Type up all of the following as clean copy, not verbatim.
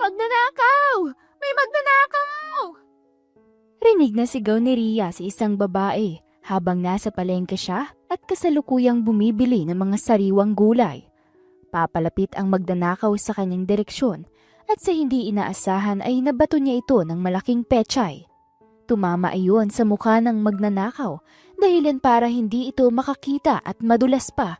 Magnanakaw! May magnanakaw! Rinig na sigaw ni Ria sa isang babae habang nasa palengke siya at kasalukuyang bumibili ng mga sariwang gulay. Papalapit ang magnanakaw sa kanyang direksyon at sa hindi inaasahan ay nabato niya ito ng malaking pechay. Tumama ayon sa mukha ng magnanakaw dahilan para hindi ito makakita at madulas pa.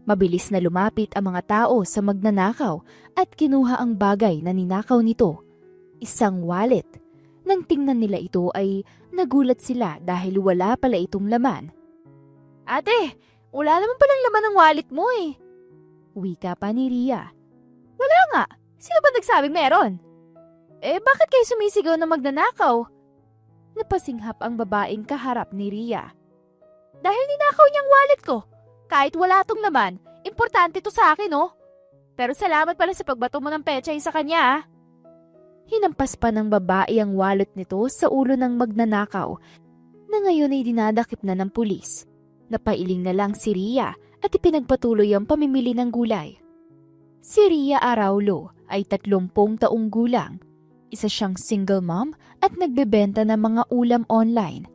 Mabilis na lumapit ang mga tao sa magnanakaw at kinuha ang bagay na ninakaw nito, isang wallet. Nang tingnan nila ito ay nagulat sila dahil wala pala itong laman. Ate, wala naman palang laman ng wallet mo eh. Wika pa ni Ria. Wala nga, sino ba nagsabing meron? Bakit kayo sumisigaw na magnanakaw? Napasinghap ang babaeng kaharap ni Ria. Dahil ninakaw niyang wallet ko. Kahit wala tong laman, importante to sa akin, oh. Pero salamat pala sa pagbato mo ng pechay sa kanya, ah. Hinampas pa ng babae ang wallet nito sa ulo ng magnanakaw na ngayon ay dinadakip na ng pulis. Napailing na lang si Ria at ipinagpatuloy ang pamimili ng gulay. Si Ria Araulo ay 30 taong gulang. Isa siyang single mom at nagbebenta ng mga ulam online.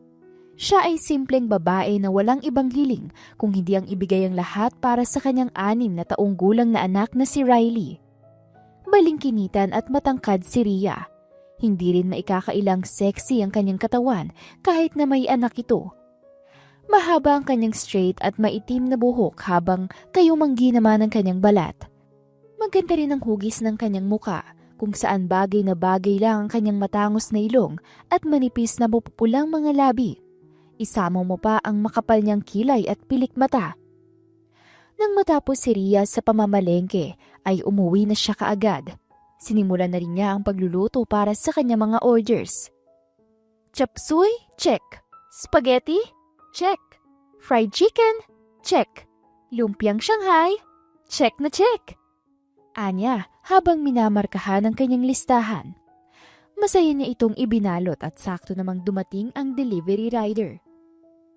Siya ay simpleng babae na walang ibang hiling kung hindi ang ibigay ang lahat para sa kanyang 6 na taong gulang na anak na si Riley. Balingkinitan at matangkad si Ria. Hindi rin maikakailang sexy ang kanyang katawan kahit na may anak ito. Mahaba ang kanyang straight at maitim na buhok habang kayumanggi naman ang kanyang balat. Maganda rin ang hugis ng kanyang muka kung saan bagay na bagay lang ang kanyang matangos na ilong at manipis na mapupulang mga labi. Isama mo pa ang makapal niyang kilay at pilik mata. Nang matapos si Ria sa pamamalengke, ay umuwi na siya kaagad. Sinimulan na rin niya ang pagluluto para sa kanyang mga orders. Chapsuy? Check. Spaghetti? Check. Fried chicken? Check. Lumpiang Shanghai? Check na check. Anya, habang minamarkahan ang kanyang listahan. Masaya niya itong ibinalot at sakto namang dumating ang delivery rider.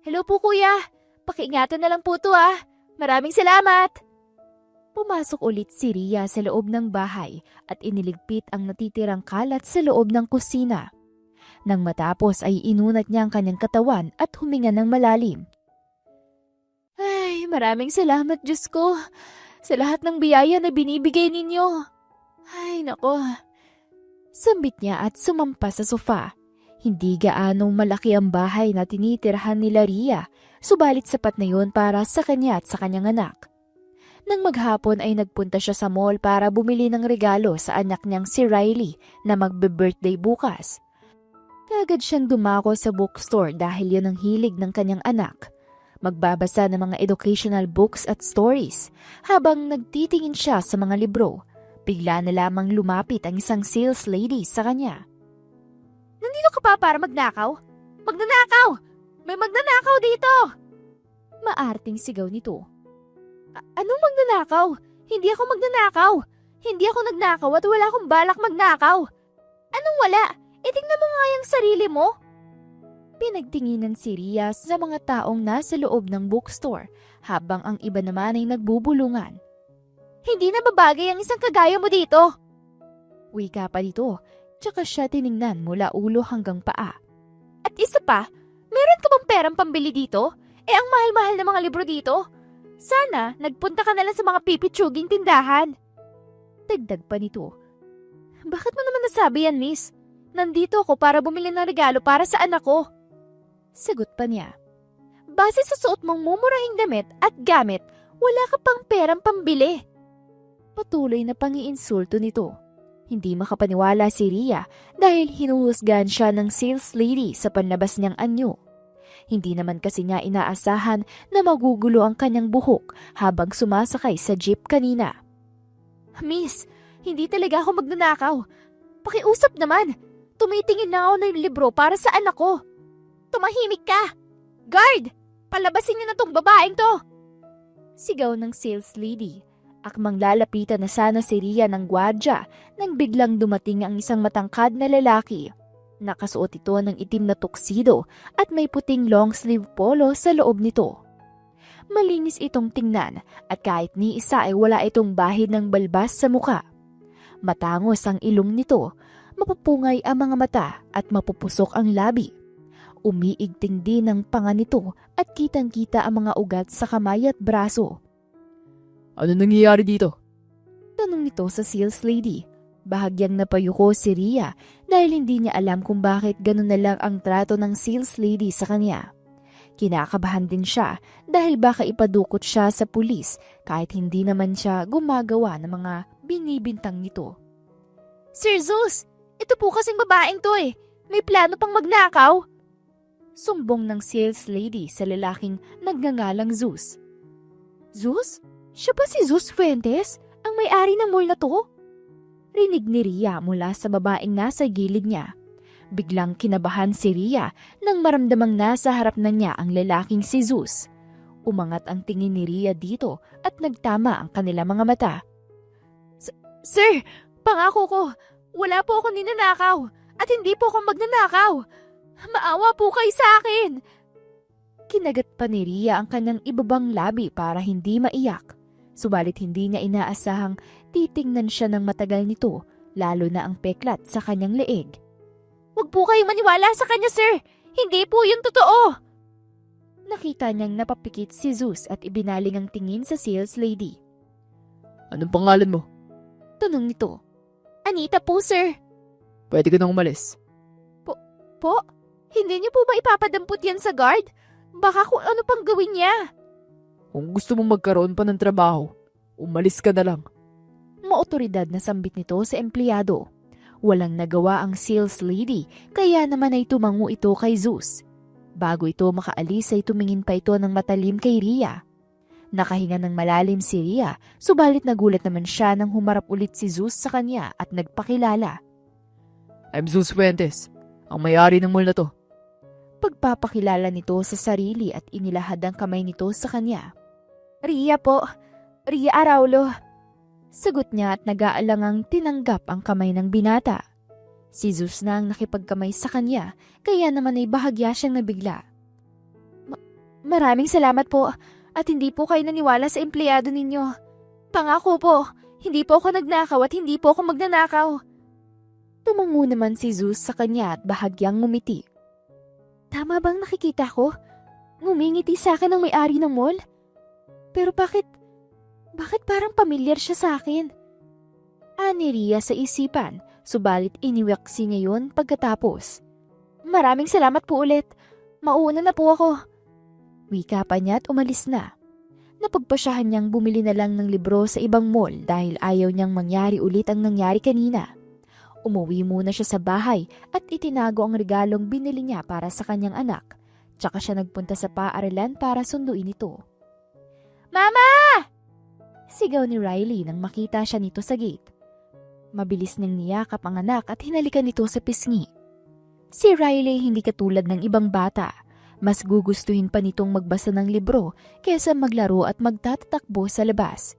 Hello po kuya, pakiingatan na lang po to ah. Maraming salamat. Pumasok ulit si Ria sa loob ng bahay at iniligpit ang natitirang kalat sa loob ng kusina. Nang matapos ay inunat niya ang kanyang katawan at huminga ng malalim. Ay, maraming salamat Diyos ko sa lahat ng biyaya na binibigay ninyo. Ay, nako. Sambit niya at sumampa sa sofa. Hindi gaanong malaki ang bahay na tinitirhan nila Ria, subalit sapat na yun para sa kanya at sa kanyang anak. Nang maghapon ay nagpunta siya sa mall para bumili ng regalo sa anak niyang si Riley na magbe-birthday bukas. Kaagad siyang dumako sa bookstore dahil yun ang hilig ng kanyang anak. Magbabasa ng mga educational books at stories. Habang nagtitingin siya sa mga libro, bigla na lamang lumapit ang isang sales lady sa kanya. Nandito ka pa para magnakaw? Magnanakaw! May magnanakaw dito! Maarting sigaw nito. Anong magnanakaw? Hindi ako magnanakaw! Hindi ako nagnakaw at wala akong balak magnakaw! Anong wala? Tingnan mo nga yung sarili mo! Pinagtinginan si Ria sa mga taong nasa loob ng bookstore habang ang iba naman ay nagbubulungan. Hindi na babagay ang isang kagaya mo dito! Wika pa dito, tsaka siya tiningnan mula ulo hanggang paa. At isa pa, meron ka bang perang pambili dito? Ang mahal-mahal na mga libro dito. Sana nagpunta ka na lang sa mga pipitsuging tindahan. Dagdag pa nito. Bakit mo naman nasabi yan, miss? Nandito ako para bumili ng regalo para sa anak ko. Sagot pa niya. Base sa suot mong mumurahing damit at gamit, wala ka pang perang pambili. Patuloy na pangiinsulto nito. Hindi makapaniwala si Ria dahil hinuhusgahan siya ng sales lady sa panlabas niyang anyo. Hindi naman kasi niya inaasahan na magugulo ang kanyang buhok habang sumasakay sa jeep kanina. Miss, hindi talaga ako magnanakaw. Pakiusap naman. Tumitingin na ako ng libro para sa anak ko. Tumahimik ka! Guard! Palabasin niyo na tong babaeng to! Sigaw ng sales lady. Akmang lalapitan na sana si Ria ng gwardya nang biglang dumating ang isang matangkad na lalaki. Nakasuot ito ng itim na tuxedo at may puting long sleeve polo sa loob nito. Malinis itong tingnan at kahit ni isa ay wala itong bahid ng balbas sa muka. Matangos ang ilong nito, mapupungay ang mga mata at mapupusok ang labi. Umiigting din ang panga nito at kitang-kita ang mga ugat sa kamay at braso. Ano nangyayari dito? Tanong nito sa sales lady. Bahagyang napayuko si Rhea dahil hindi niya alam kung bakit ganun na lang ang trato ng sales lady sa kanya. Kinakabahan din siya dahil baka ipadukot siya sa pulis kahit hindi naman siya gumagawa ng mga binibintang nito. Sir Zeus, ito po kasing babaeng to eh. May plano pang magnakaw. Sumbong ng sales lady sa lalaking nagngangalang Zeus. Zeus? Siya ba si Zeus Fuentes? Ang may-ari ng mall na to? Rinig ni Rhea mula sa babaeng nasa gilid niya. Biglang kinabahan si Rhea nang maramdamang nasa harap na niya ang lalaking si Zeus. Umangat ang tingin ni Rhea dito at nagtama ang kanilang mga mata. Sir, pangako ko, wala po ako ninanakaw at hindi po ako magnanakaw. Maawa po kayo sa akin. Kinagat pa ni Rhea ang kanyang ibabang labi para hindi maiyak. Subalit hindi niya inaasahang titingnan siya ng matagal nito, lalo na ang peklat sa kanyang leeg. Huwag po kayong maniwala sa kanya, sir. Hindi po yun totoo. Nakita niyang napapikit si Zeus at ibinaling ang tingin sa sales lady. Anong pangalan mo? Tanong nito. Anita po, sir. Pwede ka nang umalis. Po? Hindi niyo po ba ipapadampot yan sa guard? Baka kung ano pang gawin niya. Kung gusto mong magkaroon pa ng trabaho, umalis ka na lang. Maotoridad na sambit nito sa empleyado. Walang nagawa ang sales lady, kaya naman ay tumango ito kay Zeus. Bago ito makaalis ay tumingin pa ito ng matalim kay Rhea. Nakahinga ng malalim si Rhea, subalit nagulat naman siya nang humarap ulit si Zeus sa kanya at nagpakilala. I'm Zeus Fuentes, ang may-ari ng mall na to. Pagpapakilala nito sa sarili at inilahad ang kamay nito sa kanya. Rhea po, Rhea Araulo. Sagot niya at nag-aalangang tinanggap ang kamay ng binata. Si Zeus na ang nakipagkamay sa kanya, kaya naman ay bahagya siyang nabigla. Maraming salamat po at hindi po kayo naniwala sa empleyado ninyo. Pangako po, hindi po ako nagnakaw at hindi po ako magnanakaw. Tumango naman si Zeus sa kanya at bahagyang ngumiti. Tama bang nakikita ko? Ngumingiti sa akin ang may-ari ng mall? Pero bakit parang pamilyar siya sa akin? Ani Rhea sa isipan, subalit iniwaksi niya yun pagkatapos. Maraming salamat po ulit. Mauuna na po ako. Wika pa niya at umalis na. Napagpasyahan niyang bumili na lang ng libro sa ibang mall dahil ayaw niyang mangyari ulit ang nangyari kanina. Umuwi muna siya sa bahay at itinago ang regalong binili niya para sa kanyang anak. Tsaka siya nagpunta sa paaralan para sunduin ito. Mama! Sigaw ni Riley nang makita siya nito sa gate. Mabilis niyang niyakap ang anak at hinalikan nito sa pisngi. Si Riley hindi katulad ng ibang bata. Mas gugustuhin pa nitong magbasa ng libro kaysa maglaro at magtatatakbo sa labas.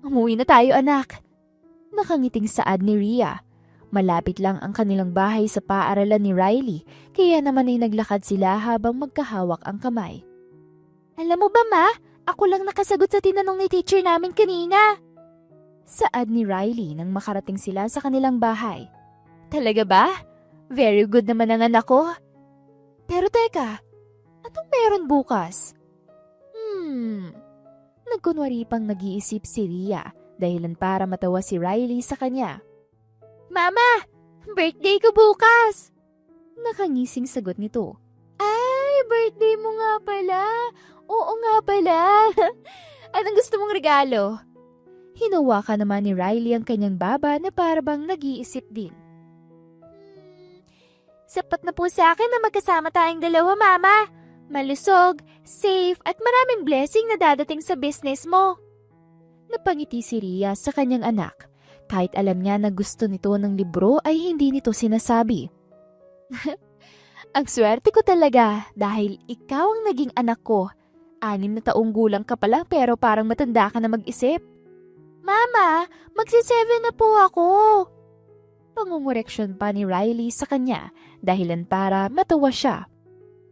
Umuwi na tayo, anak. Nakangiting saad ni Rhea. Malapit lang ang kanilang bahay sa paaralan ni Riley, kaya naman ay naglakad sila habang magkahawak ang kamay. Alam mo ba, Ma? Ako lang nakasagot sa tinanong ni teacher namin kanina. Saad ni Riley nang makarating sila sa kanilang bahay. Talaga ba? Very good naman ang anak ko. Pero teka, anong meron bukas? Nagkunwari pang nag-iisip si Rhea dahilan para matawa si Riley sa kanya. Mama, birthday ko bukas! Nakangising sagot nito. Ay, birthday mo nga pala. Oo nga pala. Anong gusto mong regalo? Hinawakan naman ni Riley ang kanyang baba na parabang nag-iisip din. Sapat na po sa akin na magkasama tayong dalawa, Mama. Malusog, safe, at maraming blessing na dadating sa business mo. Napangiti si Rhea sa kanyang anak. Kahit alam niya na gusto nito ng libro ay hindi nito sinasabi. Ang swerte ko talaga dahil ikaw ang naging anak ko. 6 na taong gulang ka pa lang pero parang matanda ka na mag-isip. Mama, magsi-7 na po ako. Pangungureksyon pa ni Riley sa kanya dahilan para matawa siya.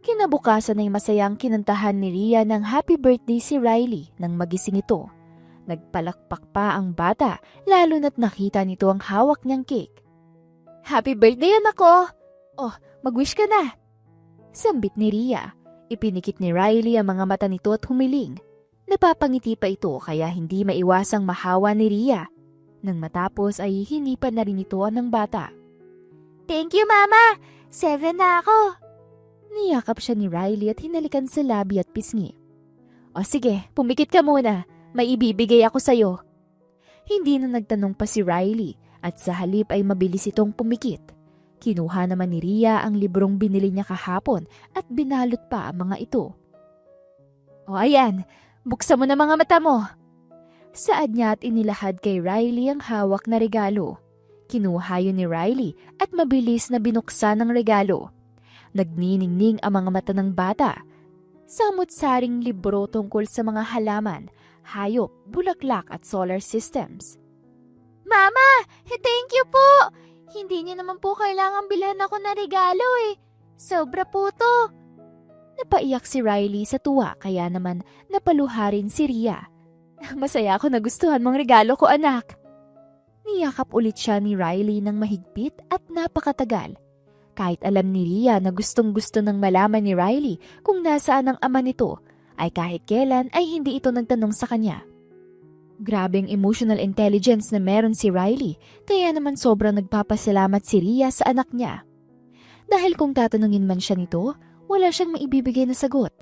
Kinabukasan ay masayang kinantahan ni Rhea ng happy birthday si Riley nang magising ito. Nagpalakpak pa ang bata, lalo na't nakita nito ang hawak niyang cake. Happy birthday, anak ko! Oh, mag-wish ka na! Sambit ni Rhea. Ipinikit ni Riley ang mga mata nito at humiling. Napapangiti pa ito kaya hindi maiwasang mahawa ni Rhea. Nang matapos ay hinipan na rin ito ng bata. Thank you, Mama! 7 na ako! Niyakap siya ni Riley at hinalikan sa labi at pisngi. O sige, pumikit ka muna. May ibibigay ako sa'yo. Hindi na nagtanong pa si Riley at sa halip ay mabilis itong pumikit. Kinuha naman ni Rhea ang librong binili niya kahapon at binalot pa ang mga ito. O ayan, buksan mo na mga mata mo. Saad niya at inilahad kay Riley ang hawak na regalo. Kinuha yun ni Riley at mabilis na binuksan ang regalo. Nagniningning ang mga mata ng bata. Samut-saring libro tungkol sa mga halaman, hayop, bulaklak at solar systems. Mama! Thank you po! Hindi niyo naman po kailangang bilhan ako na regalo eh. Sobra po to. Napaiyak si Riley sa tuwa kaya naman napaluha rin si Rhea. Masaya ako na gustuhan mong regalo ko, anak. Niyakap ulit siya ni Riley ng mahigpit at napakatagal. Kahit alam ni Rhea na gustong-gusto ng malaman ni Riley kung nasaan ang ama nito, ay kahit kailan ay hindi ito nagtanong sa kanya. Grabeng emotional intelligence na meron si Riley, kaya naman sobrang nagpapasalamat si Rhea sa anak niya. Dahil kung tatanungin man siya nito, wala siyang maibibigay na sagot.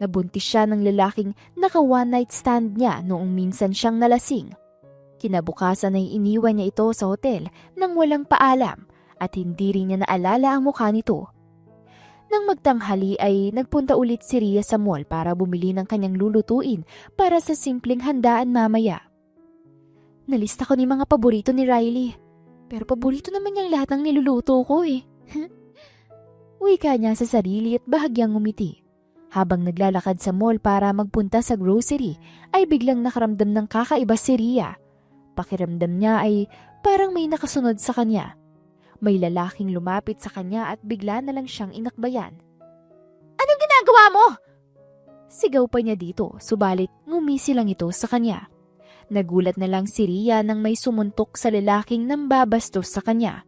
Nabuntis siya ng lalaking naka one night stand niya noong minsan siyang nalasing. Kinabukasan ay iniwan niya ito sa hotel nang walang paalam at hindi rin niya naalala ang mukha nito. Nang magtanghali ay nagpunta ulit si Rhea sa mall para bumili ng kanyang lulutuin para sa simpleng handaan mamaya. Nalista ko ni mga paborito ni Riley, pero paborito naman niyang lahat ng niluluto ko eh. Wika niya sa sarili at bahagyang ngumiti. Habang naglalakad sa mall para magpunta sa grocery ay biglang nakaramdam ng kakaiba si Rhea. Pakiramdam niya ay parang may nakasunod sa kanya. May lalaking lumapit sa kanya at bigla na lang siyang inakbayan. Anong ginagawa mo? Sigaw pa niya dito, subalit ngumisi lang ito sa kanya. Nagulat na lang si Rhea nang may sumuntok sa lalaking nambabastos sa kanya.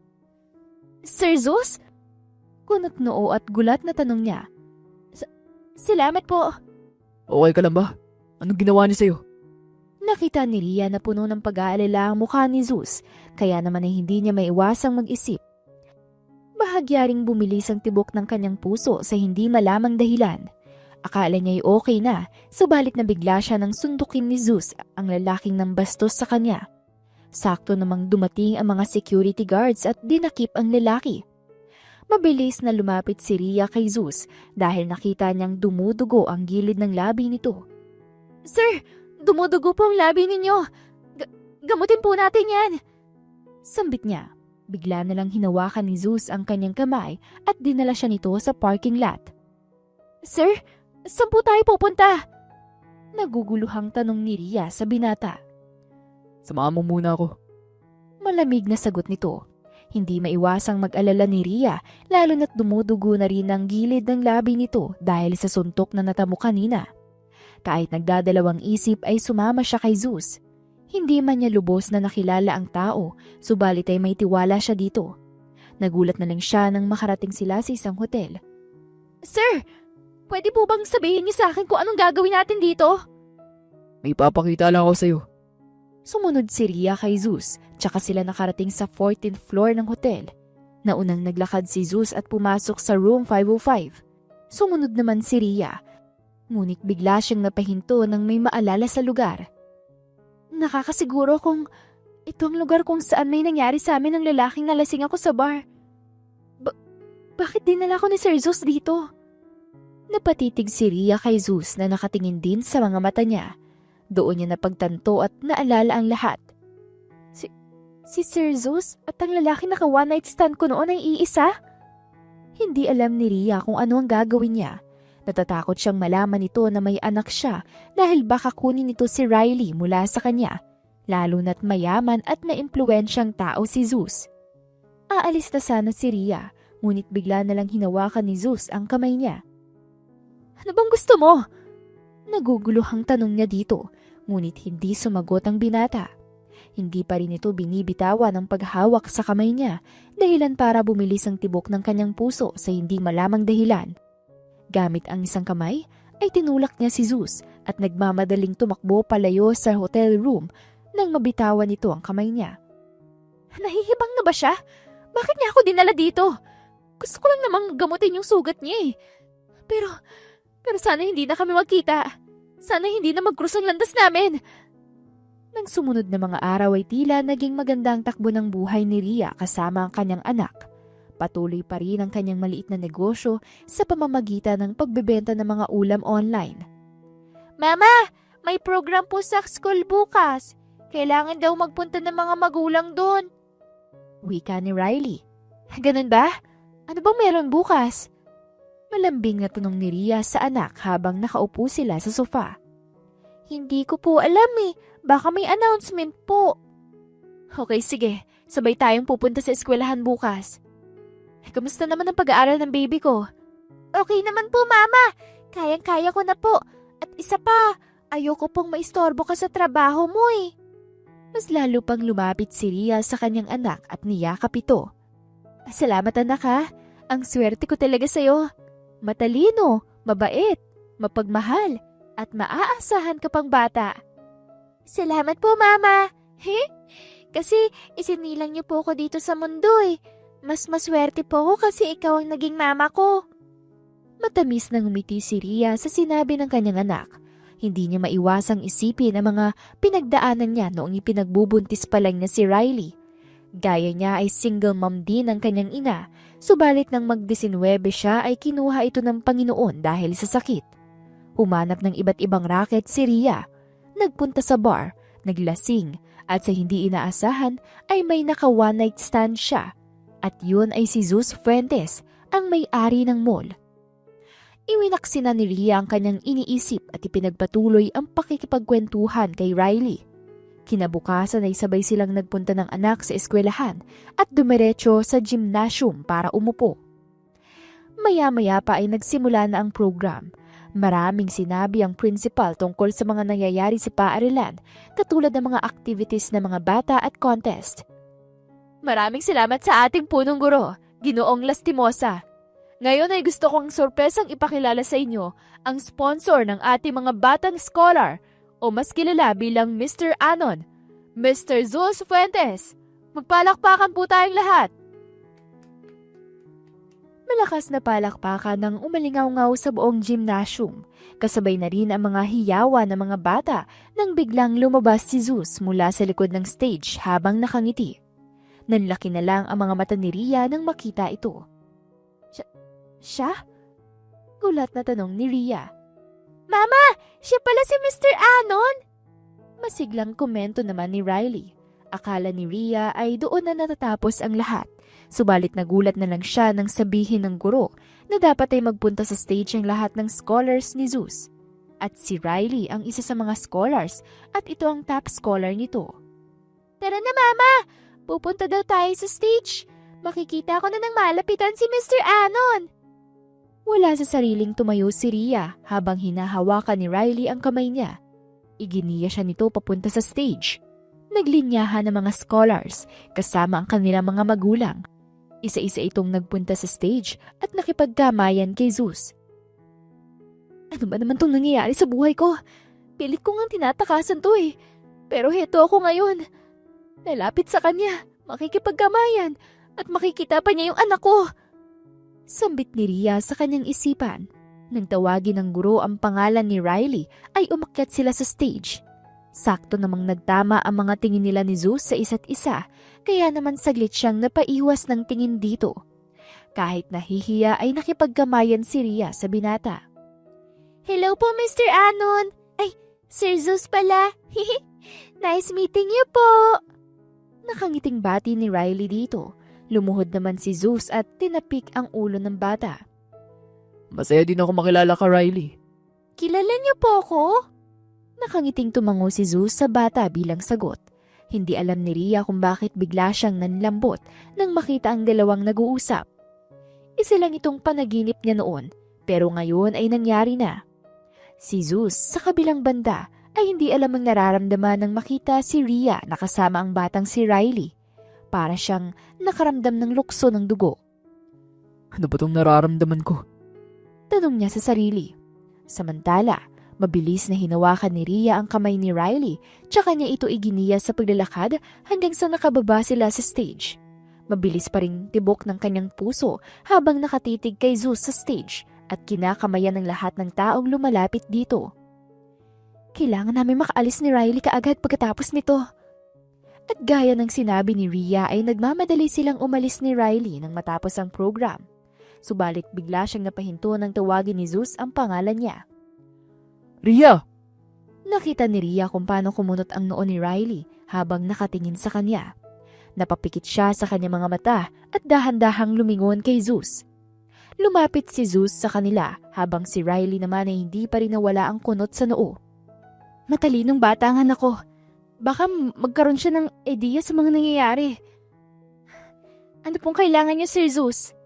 Sir Zeus? Kunot noo at gulat na tanong niya. Salamat po. Okay ka lang ba? Anong ginawa niya sa'yo? Nakita ni Rhea na puno ng pag-aalala ang mukha ni Zeus, kaya naman ay hindi niya maiwasang mag-isip. Bahagya ring bumilis ang tibok ng kanyang puso sa hindi malamang dahilan. Akala niya ay okay na, subalit na bigla siya nang sundukin ni Zeus ang lalaking nambastos sa kanya. Sakto namang dumating ang mga security guards at dinakip ang lalaki. Mabilis na lumapit si Rhea kay Zeus dahil nakita niyang dumudugo ang gilid ng labi nito. Sir, dumudugo po ang labi ninyo. Gamutin po natin yan. Sambit niya. Bigla na lang hinawakan ni Zeus ang kanyang kamay at dinala siya nito sa parking lot. Sir, saan po tayo pupunta? Naguguluhang tanong ni Rhea sa binata. Samahan mo muna ako. Malamig na sagot nito. Hindi maiwasang mag-alala ni Rhea lalo na't dumudugo na rin ang gilid ng labi nito dahil sa suntok na natamo kanina. Kahit nagdadalawang isip ay sumama siya kay Zeus. Hindi man niya lubos na nakilala ang tao, subalit ay may tiwala siya dito. Nagulat na lang siya nang makarating sila sa isang hotel. Sir, pwede po bang sabihin niyo sa akin kung anong gagawin natin dito? May papakita lang ako sa'yo. Sumunod si Rhea kay Zeus, tsaka sila nakarating sa 14th floor ng hotel. Naunang naglakad si Zeus at pumasok sa room 505. Sumunod naman si Rhea. Ngunit bigla siyang napahinto nang may maalala sa lugar. Nakakasiguro kung ito ang lugar kung saan may nangyari sa amin ng lalaking nalasing ako sa bar. Bakit dinala ko ni Sir Zeus dito? Napatitig si Rhea kay Zeus na nakatingin din sa mga mata niya. Doon niya napagtanto at naalala ang lahat. Si Sir Zeus at ang lalaki naka one night stand ko noon ay iisa? Hindi alam ni Rhea kung ano ang gagawin niya. Natatakot siyang malaman nito na may anak siya dahil baka kunin nito si Riley mula sa kanya, lalo na't mayaman at maimpluwensyang tao si Zeus. Aalis na sana si Rhea, ngunit bigla na lang hinawakan ni Zeus ang kamay niya. Ano bang gusto mo? Naguguluhang tanong niya dito, ngunit hindi sumagot ang binata. Hindi pa rin ito binibitawan ng paghawak sa kamay niya, dahilan para bumilis ang tibok ng kanyang puso sa hindi malamang dahilan. Gamit ang isang kamay, ay tinulak niya si Zeus at nagmamadaling tumakbo palayo sa hotel room nang mabitawan nito ang kamay niya. Nahihibang na ba siya? Bakit niya ako dinala dito? Gusto ko lang namang gamutin yung sugat niya eh. Pero sana hindi na kami magkita. Sana hindi na mag-cross ang landas namin. Nang sumunod na mga araw ay tila naging magandang takbo ng buhay ni Rhea kasama ang kanyang anak. Patuloy pa rin ang kanyang maliit na negosyo sa pamamagitan ng pagbebenta ng mga ulam online. Mama, may program po sa school bukas. Kailangan daw magpunta ng mga magulang doon. Wika ni Riley. Ganun ba? Ano bang meron bukas? Malambing na tanong ni Rhea sa anak habang nakaupo sila sa sofa. Hindi ko po alam eh. Baka may announcement po. Okay, sige. Sabay tayong pupunta sa eskwelahan bukas. Kamusta naman ang pag-aaral ng baby ko? Okay naman po, Mama. Kayang-kaya ko na po. At isa pa, ayoko pong maistorbo ka sa trabaho mo eh. Mas lalo pang lumapit si Rhea sa kanyang anak at niyakap ito. Salamat anak ha. Ang swerte ko talaga sa'yo. Matalino, mabait, mapagmahal, at maaasahan ka pang bata. Salamat po, Mama. Kasi isinilang niyo po ako dito sa mundo eh. Mas maswerte po ako kasi ikaw ang naging mama ko. Matamis na ngumiti si Rhea sa sinabi ng kanyang anak. Hindi niya maiwasang isipin ang mga pinagdaanan niya noong ipinagbubuntis pa lang na si Riley. Gaya niya ay single mom din ang kanyang ina, subalit nang mag-19 siya ay kinuha ito ng Panginoon dahil sa sakit. Humanap ng iba't ibang racket si Rhea. Nagpunta sa bar, naglasing, at sa hindi inaasahan ay may naka one night stand siya. At yun ay si Zeus Fuentes, ang may-ari ng mall. Iwinaksi na ni Rhea ang kanyang iniisip at ipinagpatuloy ang pakikipagkwentuhan kay Riley. Kinabukasan ay sabay silang nagpunta ng anak sa eskwelahan at dumiretso sa gymnasium para umupo. Maya-maya pa ay nagsimula na ang program. Maraming sinabi ang principal tungkol sa mga nangyayari sa paaralan, katulad ng mga activities ng mga bata at contest. Maraming salamat sa ating punong guro, Ginoong Lastimosa. Ngayon ay gusto kong sorpresang ipakilala sa inyo ang sponsor ng ating mga batang scholar o mas kilala bilang Mr. Anon, Mr. Zeus Fuentes. Magpalakpakan po tayong lahat. Malakas na palakpakan ng umalingaw-ngaw sa buong gymnasium. Kasabay na rin ang mga hiyawa ng mga bata nang biglang lumabas si Zeus mula sa likod ng stage habang nakangiti. Nanlaki na lang ang mga mata ni Rhea nang makita ito. Siya? Gulat na tanong ni Rhea. Mama, siya pala si Mr. Anon? Masiglang komento naman ni Riley. Akala ni Rhea ay doon na natatapos ang lahat. Subalit nagulat na lang siya nang sabihin ng guro na dapat ay magpunta sa stage ang lahat ng scholars ni Zeus. At si Riley ang isa sa mga scholars at ito ang top scholar nito. Tara na, Mama! Pupunta daw tayo sa stage. Makikita ko na ng malapitan si Mr. Anon. Wala sa sariling tumayo si Rhea habang hinahawakan ni Riley ang kamay niya. Iginiya siya nito papunta sa stage. Naglinyahan ng mga scholars kasama ang kanilang mga magulang. Isa-isa itong nagpunta sa stage at nakipagkamayan kay Zeus. Ano ba naman itong nangyayari sa buhay ko? Pilit ko ngang tinatakasan to eh. Pero heto ako ngayon. Lalapit sa kanya, makikipagkamayan, at makikita pa niya yung anak ko. Sambit ni Rhea sa kanyang isipan. Nang tawagin ng guro ang pangalan ni Riley, ay umakyat sila sa stage. Sakto namang nagtama ang mga tingin nila ni Zeus sa isa't isa, kaya naman saglit siyang napaiwas ng tingin dito. Kahit nahihiya ay nakipagkamayan si Rhea sa binata. Hello po, Mr. Anon. Ay, Sir Zeus pala. Nice meeting you po. Nakangiting bati ni Riley dito. Lumuhod naman si Zeus at tinapik ang ulo ng bata. Masaya din ako makilala ka, Riley. Kilala niyo po ako? Nakangiting tumango si Zeus sa bata bilang sagot. Hindi alam ni Rhea kung bakit bigla siyang nanlambot nang makita ang dalawang nag-uusap. Isa lang itong panaginip niya noon, pero ngayon ay nangyari na. Si Zeus sa kabilang banda ay hindi alam ang nararamdaman nang makita si Rhea na kasama ang batang si Riley. Para siyang nakaramdam ng lukso ng dugo. Ano ba tong nararamdaman ko? Tanong niya sa sarili. Samantala, mabilis na hinawakan ni Rhea ang kamay ni Riley tsaka niya ito iginiya sa paglalakad hanggang sa nakababa sila sa stage. Mabilis pa ring tibok ng kanyang puso habang nakatitig kay Zeus sa stage at kinakamayan ng lahat ng taong lumalapit dito. Kailangan namin makaalis ni Riley kaagad pagkatapos nito. At gaya ng sinabi ni Rhea ay nagmamadali silang umalis ni Riley nang matapos ang program. Subalit bigla siyang napahinto nang tawagin ni Zeus ang pangalan niya. Rhea! Nakita ni Rhea kung paano kumunot ang noo ni Riley habang nakatingin sa kanya. Napapikit siya sa kanyang mga mata at dahan-dahang lumingon kay Zeus. Lumapit si Zeus sa kanila habang si Riley naman ay hindi pa rin nawala ang kunot sa noo. Matalinong bata ang anak ko. Baka magkaroon siya ng ideya sa mga nangyayari. Ano pong kailangan niya, Sir Zeus?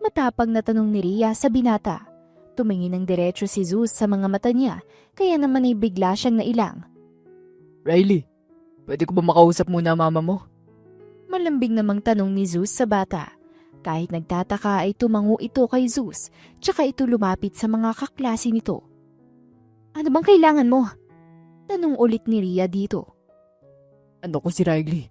Matapang na tanong ni Rhea sa binata. Tumingin ng diretso si Zeus sa mga mata niya, kaya naman ay bigla siyang nailang. Riley, pwede ko ba makausap muna mama mo? Malambing namang tanong ni Zeus sa bata. Kahit nagtataka ay tumango ito kay Zeus, tsaka ito lumapit sa mga kaklase nito. Ano bang kailangan mo? Tanong ulit ni Rhea dito. Ano ko si Riley?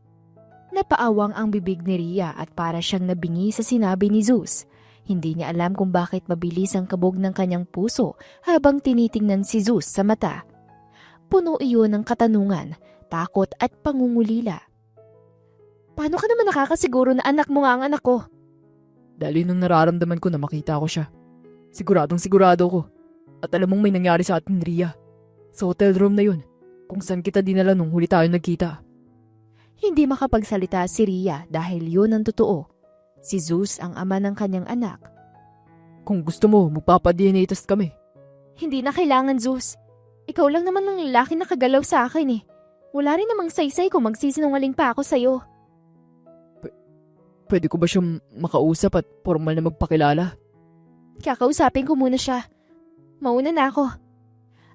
Napaawang ang bibig ni Rhea at para siyang nabingi sa sinabi ni Zeus. Hindi niya alam kung bakit mabilis ang kabog ng kanyang puso habang tinitingnan si Zeus sa mata. Puno iyon ng katanungan, takot at pangungulila. Paano ka naman nakakasiguro na anak mo nga ang anak ko? Dahil nung nararamdaman ko na makita ko siya. Siguradong sigurado ko. At alam mong may nangyari sa atin, Rhea. Sa hotel room na yun, kung saan kita dinala nung huli tayo nagkita. Hindi makapagsalita si Rhea dahil yun ang totoo. Si Zeus ang ama ng kanyang anak. Kung gusto mo, magpapa-DNA test kami. Hindi na kailangan, Zeus. Ikaw lang naman ang lalaki na kagalaw sa akin eh. Wala rin namang saysay kung magsisinungaling pa ako sa'yo. Pwede ko ba siyang makausap at formal na magpakilala? Kakausapin ko muna siya. Mauna na ako.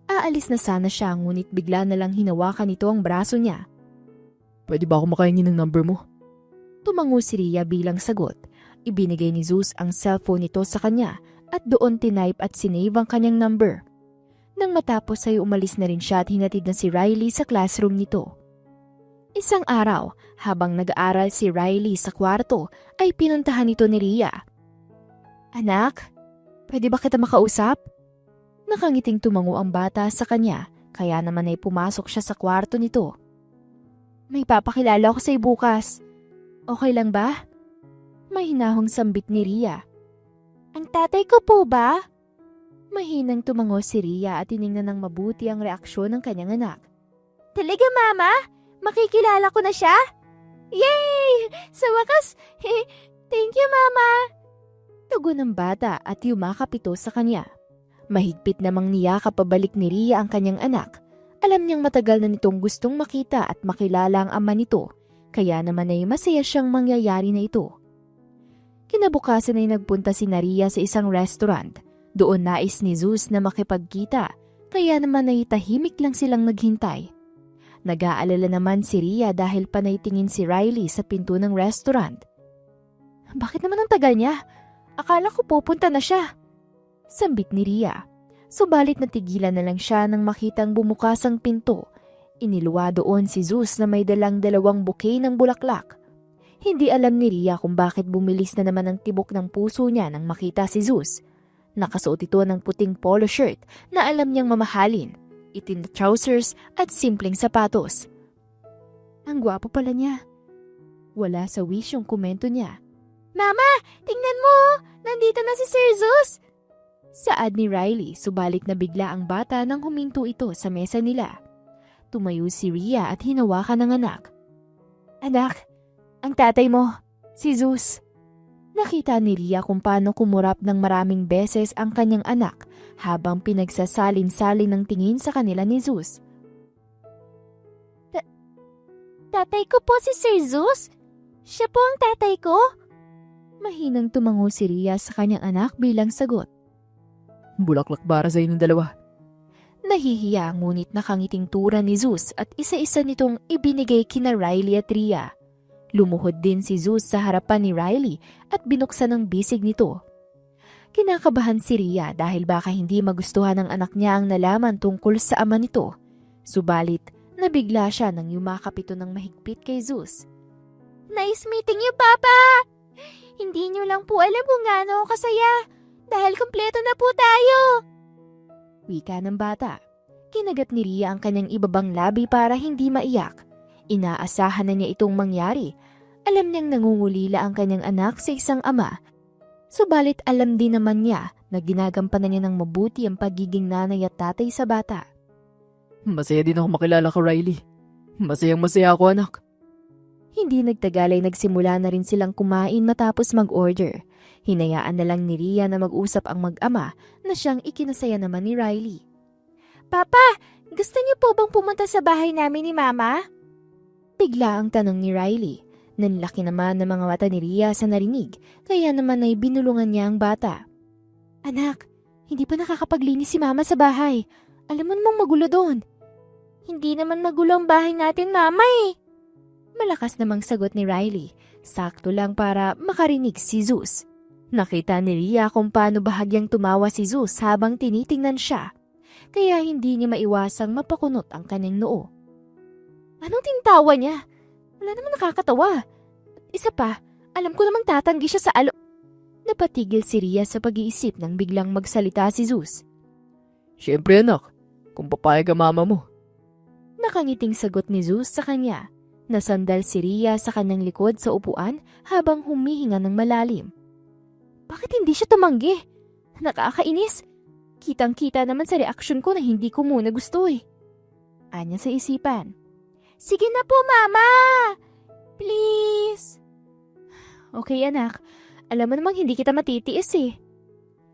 Aalis na sana siya ngunit bigla na lang hinawakan nito ang braso niya. Pwede ba ako makahingi ng number mo? Tumango si Rhea bilang sagot. Ibinigay ni Zeus ang cellphone nito sa kanya at doon tinype at sinave ang kanyang number. Nang matapos ay umalis na rin siya at hinatid na si Riley sa classroom nito. Isang araw, habang nag-aaral si Riley sa kwarto, ay pinuntahan nito ni Rhea. Anak, pwede ba kita makausap? Nakangiting tumango ang bata sa kanya, kaya naman ay pumasok siya sa kwarto nito. May papakilala ko sa'yo bukas. Okay lang ba? Mahinahong sambit ni Rhea. Ang tatay ko po ba? Mahinang tumango si Rhea at tiningnan ng mabuti ang reaksyon ng kanyang anak. Talaga, Mama? Makikilala ko na siya? Yay! Sa wakas! Thank you, Mama! Tugon ng bata at yumakap ito sa kanya. Mahigpit namang niyakap pabalik ni Rhea ang kanyang anak. Alam niyang matagal na nitong gustong makita at makilala ang ama nito, kaya naman ay masaya siyang mangyayari na ito. Kinabukasan ay nagpunta si Rhea sa isang restaurant. Doon nais ni Zeus na makipagkita, kaya naman ay tahimik lang silang naghintay. Nag-aalala naman si Rhea dahil panay tingin si Riley sa pinto ng restaurant. Bakit naman ang tagal niya? Akala ko pupunta na siya. Sambit ni Rhea. Subalit natigilan na lang siya nang makitang bumukas ang pinto. Iniluwa doon si Zeus na may dalang 2 bouquet ng bulaklak. Hindi alam ni Rhea kung bakit bumilis na naman ang tibok ng puso niya nang makita si Zeus. Nakasuot ito ng puting polo shirt na alam niyang mamahalin, itim na trousers at simpleng sapatos. Ang gwapo pala niya. Wala sa wish yung komento niya. Mama, tingnan mo! Nandito na si Sir Zeus! Saad ni Riley, subalit na bigla ang bata nang huminto ito sa mesa nila. Tumayo si Rhea at hinawakan ng anak. Anak, ang tatay mo, si Zeus. Nakita ni Rhea kung paano kumurap ng maraming beses ang kanyang anak habang pinagsasalin-salin ng tingin sa kanila ni Zeus. Tatay ko po si Sir Zeus? Siya po ang tatay ko? Mahinang tumango si Rhea sa kanyang anak bilang sagot. Bulaklak para sa inyong dalawa. Nahihiya ngunit nakangiting tura ni Zeus at isa-isa nitong ibinigay kina Riley at Rhea. Lumuhod din si Zeus sa harapan ni Riley at binuksan ang bisig nito. Kinakabahan si Rhea dahil baka hindi magustuhan ng anak niya ang nalaman tungkol sa ama nito. Subalit, nabigla siya nang yumakap ito ng mahigpit kay Zeus. Nice meeting you, Papa! Hindi niyo lang po alam kung gaano ako kasaya dahil kumpleto na po tayo. Wika ng bata. Kinagat ni Rhea ang kanyang ibabang labi para hindi maiyak. Inaasahan na niya itong mangyari. Alam niyang nangungulila ang kanyang anak sa isang ama. Subalit alam din naman niya na ginagampanan niya ng mabuti ang pagiging nanay at tatay sa bata. Masaya din ako makilala ka, Riley. Masayang-masaya ako, anak. Hindi nagtagal ay nagsimula na rin silang kumain matapos mag-order. Hinayaan na lang ni Rhea na mag-usap ang mag-ama na siyang ikinasaya naman ni Riley. Papa, gusto niyo po bang pumunta sa bahay namin ni Mama? Bigla ang tanong ni Riley. Nanlaki naman ng mga mata ni Rhea sa narinig, kaya naman ay binulungan niya ang bata. Anak, hindi pa nakakapaglinis si Mama sa bahay. Alam mo namang magulo doon. Hindi naman magulo ang bahay natin, Mama eh. Malakas namang sagot ni Riley, sakto lang para makarinig si Zeus. Nakita ni Rhea kung paano bahagyang tumawa si Zeus habang tinitingnan siya, kaya hindi niya maiwasang mapakunot ang kanyang noo. Anong tintawa niya? Wala naman nakakatawa. Isa pa, alam ko namang tatanggi siya sa Napatigil si Rhea sa pag-iisip nang biglang magsalita si Zeus. Siyempre, anak, kung papayag ang mama mo. Nakangiting sagot ni Zeus sa kanya. Nasandal si Rhea sa kanyang likod sa upuan habang humihinga ng malalim. Bakit hindi siya tumanggi? Nakakainis. Kitang-kita naman sa reaksyon ko na hindi ko muna gusto eh. Anya sa isipan. Sige na po, Mama! Please! Okay, anak. Alam mo namang hindi kita matitiis eh.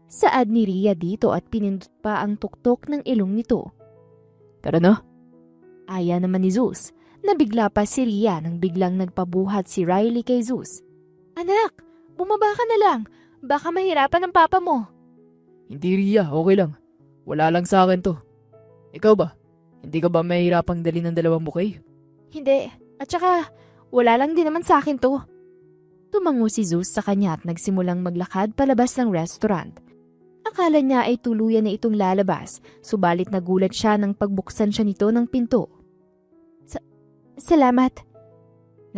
Saad ni Rhea dito at pinindot pa ang tuktok ng ilong nito. Tara na. Aya naman ni Zeus. Nabigla pa si Rhea nang biglang nagpabuhat si Riley kay Zeus. Anak, bumaba ka na lang. Baka mahirapan ang papa mo. Hindi, Rhea, okay lang. Wala lang sa akin to. Ikaw ba? Hindi ka ba mahirapang dali ng dalawang bouquet? Hindi. At saka, wala lang din naman sa akin to. Tumango si Zeus sa kanya at nagsimulang maglakad palabas ng restaurant. Akala niya ay tuluyan na itong lalabas, subalit nagulat siya nang pagbuksan siya nito ng pinto. Salamat.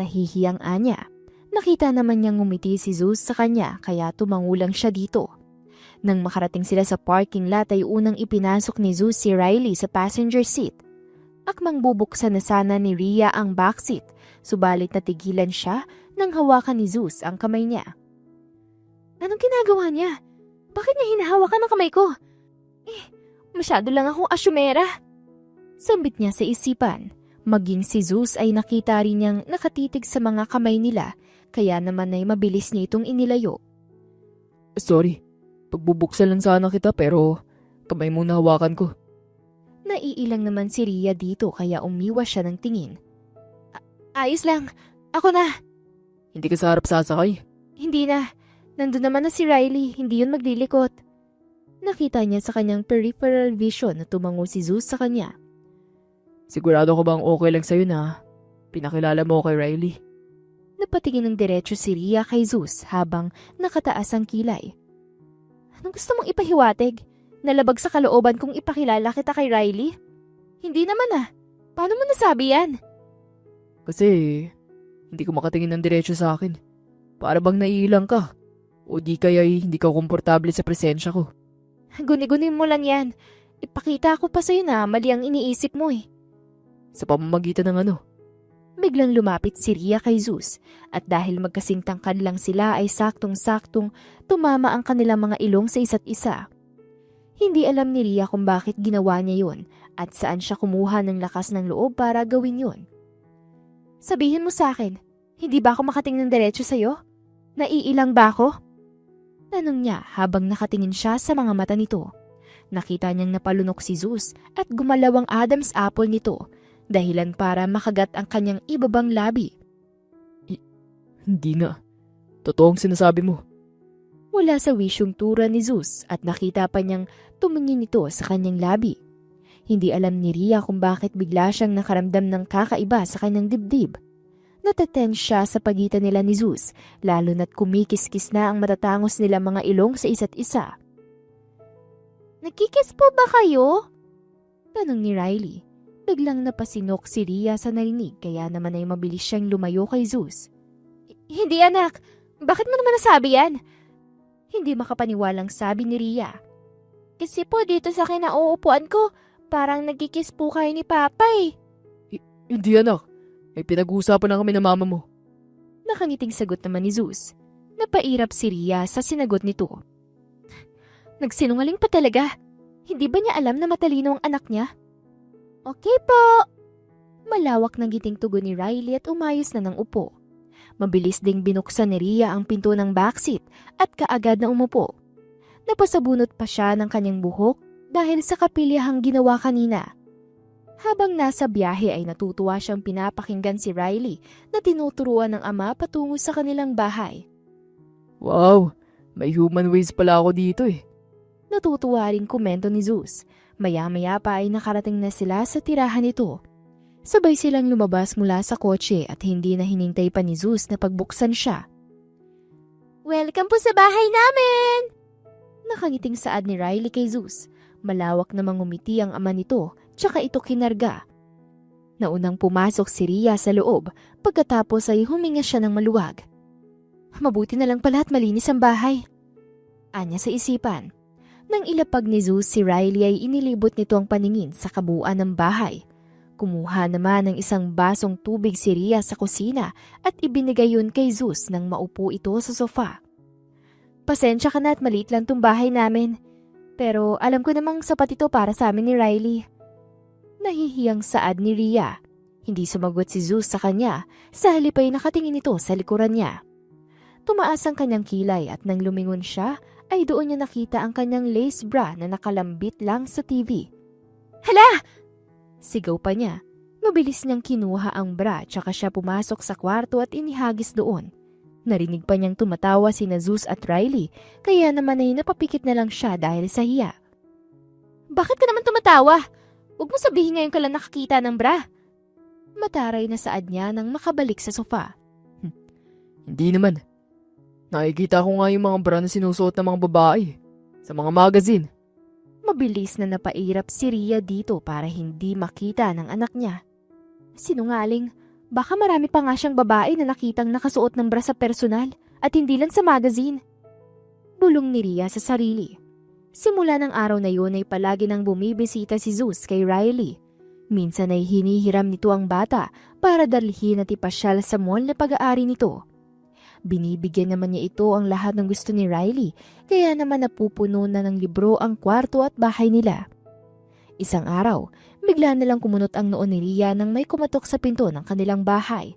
Nahihiyang anya. Nakita naman niyang ngumiti si Zeus sa kanya kaya tumangulang siya dito. Nang makarating sila sa parking lot ay unang ipinasok ni Zeus si Riley sa passenger seat. Akmang bubuksan na sana ni Rhea ang backseat, subalit natigilan siya nang hawakan ni Zeus ang kamay niya. Anong ginagawa niya? Bakit niya hinahawakan ang kamay ko? Masyado lang akong asyumera. Sambit niya sa isipan. Maging si Zeus ay nakita rin niyang nakatitig sa mga kamay nila, kaya naman ay mabilis niya itong inilayo. Sorry, pagbubuksan lang sana kita pero kamay muna hawakan ko. Naiilang naman si Rhea dito kaya umiwas siya ng tingin. Ayos lang, ako na. Hindi ka sa harap sasakay? Hindi na, nandun naman na si Riley, hindi yun maglilikot. Nakita niya sa kanyang peripheral vision na tumango si Zeus sa kanya. Sigurado ko bang okay lang sa'yo na pinakilala mo kay Riley? Napatingin ng diretso si Rhea kay Zeus habang nakataas ang kilay. Anong gusto mong ipahiwatig? Nalabag sa kalooban kong ipakilala kita kay Riley? Hindi naman ah. Paano mo nasabi yan? Kasi hindi ko makatingin ng diretso sa akin. Para bang naiilang ka. O di kaya hindi ka komportable sa presensya ko. Guni-gunin mo lang yan. Ipakita ko pa sa'yo na mali ang iniisip mo eh. Sa pamamagitan ng ano? Biglang lumapit si Rhea kay Zeus at dahil magkasing tangkad lang sila ay saktong-saktong tumama ang kanilang mga ilong sa isa't isa. Hindi alam ni Rhea kung bakit ginawa niya yun at saan siya kumuha ng lakas ng loob para gawin yun. Sabihin mo sa akin, hindi ba ako makatingin ng diretso sa'yo? Naiilang ba ako? Tanong niya habang nakatingin siya sa mga mata nito. Nakita niyang napalunok si Zeus at gumalaw ang Adam's apple nito, dahilan para makagat ang kanyang ibabang labi. Hindi nga. Totoong sinasabi mo. Wala sa wisyong tura ni Zeus at nakita pa niyang tumingin ito sa kanyang labi. Hindi alam ni Rhea kung bakit bigla siyang nakaramdam ng kakaiba sa kanyang dibdib. Natetense siya sa pagitan nila ni Zeus, lalo na't kumikiskis na ang matatangos nila mga ilong sa isa't isa. Nagkikis po ba kayo? Tanong ni Riley. Biglang napasinok si Rhea sa narinig kaya naman ay mabilis siyang lumayo kay Zeus. Hindi anak, bakit mo naman nasabi yan? Hindi makapaniwalang sabi ni Rhea. Kasi po dito sa kinauupuan ko, parang nagkikis po kayo ni Papa eh. Hindi anak, may pinag-uusapan na kami ng mama mo. Nakangiting sagot naman ni Zeus. Napairap si Rhea sa sinagot nito. Nagsinungaling pa talaga. Hindi ba niya alam na matalino ang anak niya? Okay po. Malawak ng giting tugon ni Riley at umayos na ng upo. Mabilis ding binuksan ni Rhea ang pinto ng backseat at kaagad na umupo. Napasabunot pa siya ng kanyang buhok dahil sa kapilyahang ginawa kanina. Habang nasa biyahe ay natutuwa siyang pinapakinggan si Riley na tinuturuan ng ama patungo sa kanilang bahay. Wow, may human ways pala ako dito eh. Natutuwa rin komento ni Zeus. Maya-maya pa ay nakarating na sila sa tirahan nito. Sabay silang lumabas mula sa kotse at hindi na hinintay pa ni Zeus na pagbuksan siya. Welcome po sa bahay namin! Nakangiting saad ni Riley kay Zeus. Malawak na mangumiti ang ama nito, tsaka ito kinarga. Naunang pumasok si Rhea sa loob, pagkatapos ay huminga siya ng maluwag. Mabuti na lang pala at malinis ang bahay. Anya sa isipan. Nang ilapag ni Zeus si Riley ay inilibot nito ang paningin sa kabuuan ng bahay. Kumuha naman ng isang basong tubig si Rhea sa kusina at ibinigay yun kay Zeus nang maupo ito sa sofa. Pasensya ka na at maliit lang tong bahay namin. Pero alam ko namang sapat ito para sa amin ni Riley. Nahihiyang saad ni Rhea. Hindi sumagot si Zeus sa kanya, sa halip ay nakatingin ito sa likuran niya. Tumaas ang kanyang kilay at nang lumingon siya, ay doon niya nakita ang kanyang lace bra na nakalambit lang sa TV. Hala! Sigaw pa niya. Mabilis niyang kinuha ang bra tsaka siya pumasok sa kwarto at inihagis doon. Narinig pa niyang tumatawa sina Zeus at Riley, kaya naman ay napapikit na lang siya dahil sa hiya. Bakit ka naman tumatawa? Huwag mo sabihin ngayon ka lang nakakita ng bra. Mataray na saad niya nang makabalik sa sofa. Hindi naman. Nakikita ko nga yung mga bra na sinusuot ng mga babae sa mga magazine. Mabilis na napairap si Rhea dito para hindi makita ng anak niya. Sinungaling, baka marami pa nga siyang babae na nakitang nakasuot ng bra sa personal at hindi lang sa magazine. Bulong ni Rhea sa sarili. Simula ng araw na yun ay palagi nang bumibisita si Zeus kay Riley. Minsan ay hinihiram nito ang bata para dalhin at ipasyal sa mall na pag-aari nito. Binibigyan naman niya ito ang lahat ng gusto ni Riley, kaya naman napupuno na ng libro ang kwarto at bahay nila. Isang araw, bigla na lang kumunot ang noo ni Rhea nang may kumatok sa pinto ng kanilang bahay.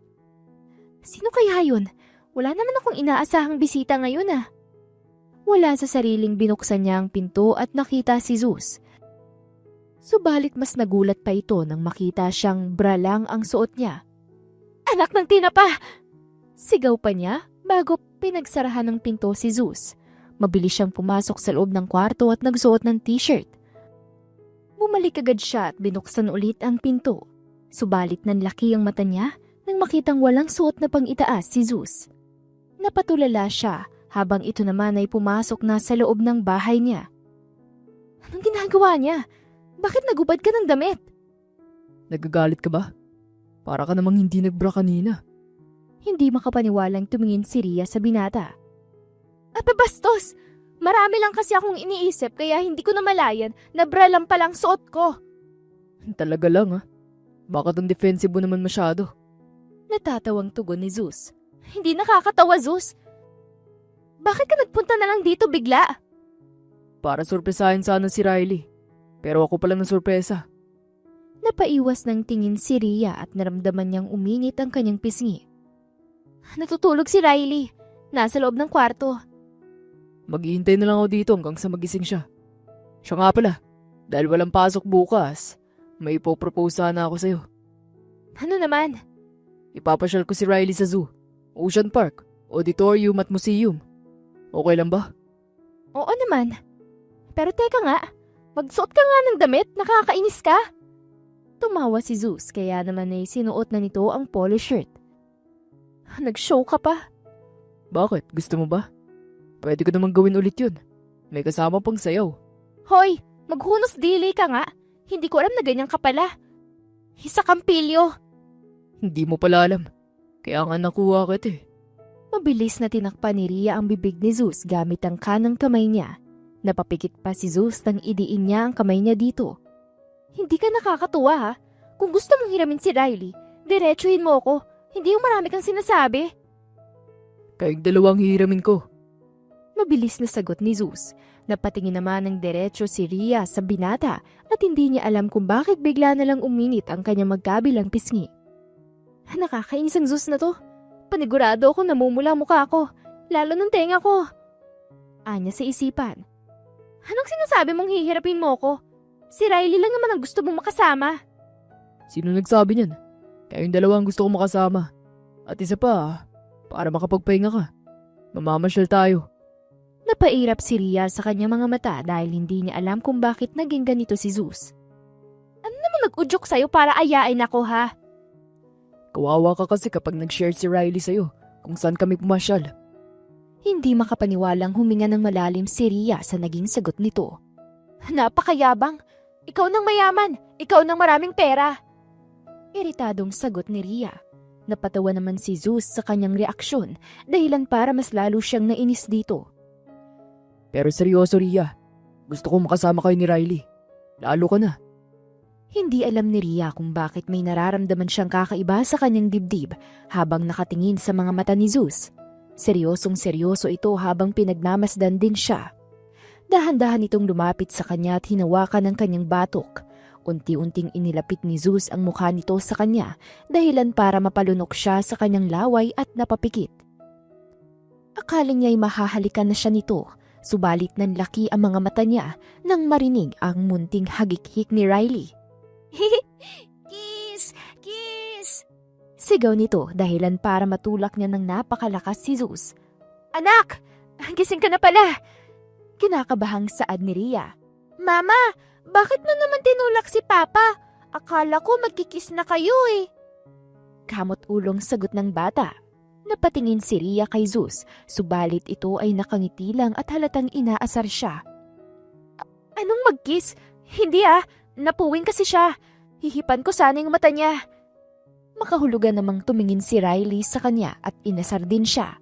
Sino kaya yun? Wala naman akong inaasahang bisita ngayon ah. Wala sa sariling binuksan niya ang pinto at nakita si Zeus. Subalit mas nagulat pa ito nang makita siyang bra lang ang suot niya. Anak ng tinapa! Sigaw pa niya bago pinagsarahan ng pinto si Zeus. Mabilis siyang pumasok sa loob ng kwarto at nagsuot ng t-shirt. Bumalik agad siya at binuksan ulit ang pinto. Subalit nanlaki ang mata niya nang makitang walang suot na pang-itaas si Zeus. Napatulala siya habang ito naman ay pumasok na sa loob ng bahay niya. Anong ginagawa niya? Bakit nagubad ka ng damit? Nagagalit ka ba? Para ka namang hindi nagbra kanina. Hindi makapaniwalang tumingin si Rhea sa binata. Bastos! Marami lang kasi akong iniisip kaya hindi ko namalayan na bra lang palang suot ko. Talaga lang ha? Bakit ang defensive mo naman masyado? Natatawang tugon ni Zeus. Hindi nakakatawa, Zeus. Bakit ka nagpunta na lang dito bigla? Para sorpresahin sana si Riley. Pero ako palang nasurpresa. Napaiwas ng tingin si Rhea at naramdaman niyang uminit ang kanyang pisngi. Natutulog si Riley. Nasa loob ng kwarto. Maghihintay na lang ako dito hanggang sa magising siya. Siya nga pala, dahil walang pasok bukas, may ipopropose sana ako sa'yo. Ano naman? Ipapasyal ko si Riley sa zoo, Ocean Park, Auditorium at Museum. Okay lang ba? Oo naman. Pero teka nga, Magsuot ka nga ng damit, nakakainis ka. Tumawa si Zeus kaya naman ay sinuot na nito ang polo shirt. Nag-show ka pa. Bakit? Gusto mo ba? Pwede ko naman gawin ulit yun. May kasama pang sayaw. Hoy, maghunos dili ka nga. Hindi ko alam na ganyan ka pala. Isa kang pilyo. Hindi mo pala alam. Kaya nga nakuha kita eh. Mabilis na tinakpan ni Rhea ang bibig ni Zeus gamit ang kanang kamay niya. Napapikit pa si Zeus nang idiin niya ang kamay niya dito. Hindi ka nakakatuwa ha? Kung gusto mong hiramin si Riley, diretsuhin mo ako. Hindi yung marami kang sinasabi. Kayong dalawang hihiramin ko. Mabilis na sagot ni Zeus. Napatingin naman ng diretso si Rhea sa binata at hindi niya alam kung bakit bigla na lang uminit ang kanyang magkabilang pisngi. Nakakainis ang Zeus na to. Panigurado ako namumula mukha ko, lalo ng tenga ko. Anya sa isipan. Anong sinasabi mong hihirapin mo ko? Si Riley lang naman ang gusto mong makasama. Sino nagsabi niyan? Kayong dalawang gusto kong makasama. At isa pa, para makapagpahinga ka. Mamamasyal tayo. Napairap si Rhea sa kanyang mga mata dahil hindi niya alam kung bakit naging ganito si Zeus. Ano naman nag-udyok sa'yo para ayain ako ha? Kawawa ka kasi kapag nag-share si Riley sa'yo kung saan kami pumasyal. Hindi makapaniwalang huminga ng malalim si Rhea sa naging sagot nito. Napakayabang! Ikaw nang mayaman! Ikaw nang maraming pera! Iritadong sagot ni Rhea. Napatawa naman si Zeus sa kanyang reaksyon dahilan para mas lalo siyang nainis dito. Pero seryoso Rhea, gusto kong makasama kayo ni Riley. Lalo ka na. Hindi alam ni Rhea kung bakit may nararamdaman siyang kakaiba sa kanyang dibdib habang nakatingin sa mga mata ni Zeus. Seryosong seryoso ito habang pinagmamasdan din siya. Dahan-dahan itong lumapit sa kanya at hinawakan ng kanyang batok. Unti-unting inilapit ni Zeus ang mukha nito sa kanya dahilan para mapalunok siya sa kanyang laway at napapikit. Akaling niya'y mahahalikan na siya nito, subalit nanlaki ang mga mata niya nang marinig ang munting hagikhik ni Riley. Kiss! Kiss! Sigaw nito dahilan para matulak niya ng napakalakas si Zeus. Anak! Gising ka na pala! Kinakabahang saad ni Rhea. Mama! Bakit mo naman tinulak si Papa? Akala ko magkikiss na kayo eh. Kamot ulong sagot ng bata. Napatingin si Rhea kay Zeus, subalit ito ay nakangiti lang at halatang inaasar siya. Anong mag-kiss? Hindi napuwing kasi siya. Hihipan ko sana yung mata niya. Makahulugan namang tumingin si Riley sa kanya at inasar din siya.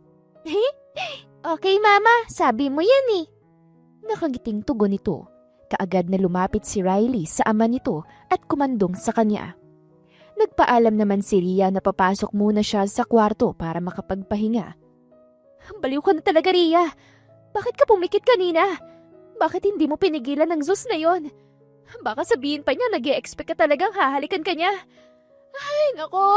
Okay mama, sabi mo yan eh. Nakangiting tugon nito. Kaagad na lumapit si Riley sa ama nito at kumandong sa kanya. Nagpaalam naman si Rhea na papasok muna siya sa kwarto para makapagpahinga. Baliw ka na talaga Rhea. Bakit ka pumikit kanina? Bakit hindi mo pinigilan ng Zeus na yon? Baka sabihin pa niya nag-e-expect ka talagang hahalikan ka niya. Ay, nako!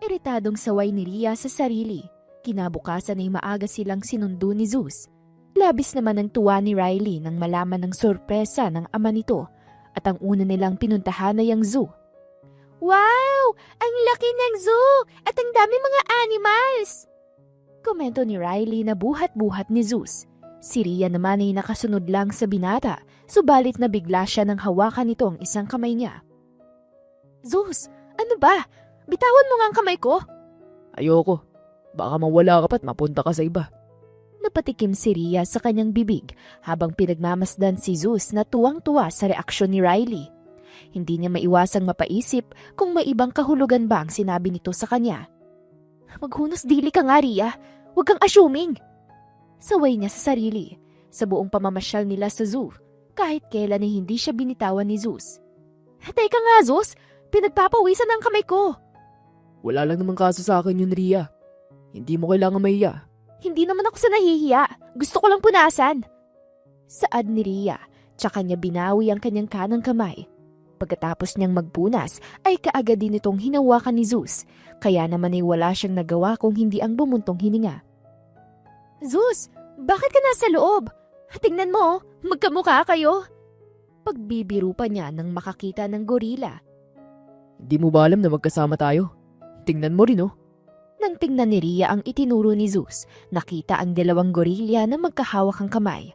Iritadong saway ni Rhea sa sarili. Kinabukasan ay maaga silang sinundo ni Zeus. Labis naman ang tuwa ni Riley nang malaman ng sorpresa ng ama nito at ang una nilang pinuntahan ay ang zoo. Wow! Ang laki ng zoo! At ang dami mga animals! Komento ni Riley na buhat-buhat ni Zeus. Si Rhea naman ay nakasunod lang sa binata, subalit nabigla siya nang hawakan nito ang isang kamay niya. Zeus, ano ba? Bitawan mo nga ang kamay ko. Ayoko. Baka mawala ka pa't mapunta ka sa iba. Napatikim si Rhea sa kanyang bibig habang pinagmamasdan si Zeus na tuwang-tuwa sa reaksyon ni Riley. Hindi niya maiwasang mapaisip kung may ibang kahulugan ba ang sinabi nito sa kanya. Maghunos dili ka nga Rhea, huwag kang assuming. Saway niya sa sarili. Sa buong pamamasyal nila sa zoo, kahit kailan ay hindi siya binitawan ni Zeus. Teka nga Zeus, pinagpapawisan ang kamay ko. Wala lang namang kaso sa akin yun Rhea. Hindi mo kailangan mahiya. Hindi naman ako sa nahihiya. Gusto ko lang punasan. Saad ni Rhea, tsaka niya binawi ang kanyang kanang kamay. Pagkatapos niyang magpunas, ay kaagad din itong hinawakan ni Zeus. Kaya naman ay wala siyang nagawa kung hindi ang bumuntong hininga. Zeus, bakit ka nasa loob? Tingnan mo, magkamukha kayo. Pagbibiro pa niya nang makakita ng gorila. Hindi mo ba alam na magkasama tayo? Tingnan mo rin Nang tingnan ni Rhea ang itinuro ni Zeus, nakita ang dalawang gorilla na magkahawak ang kamay.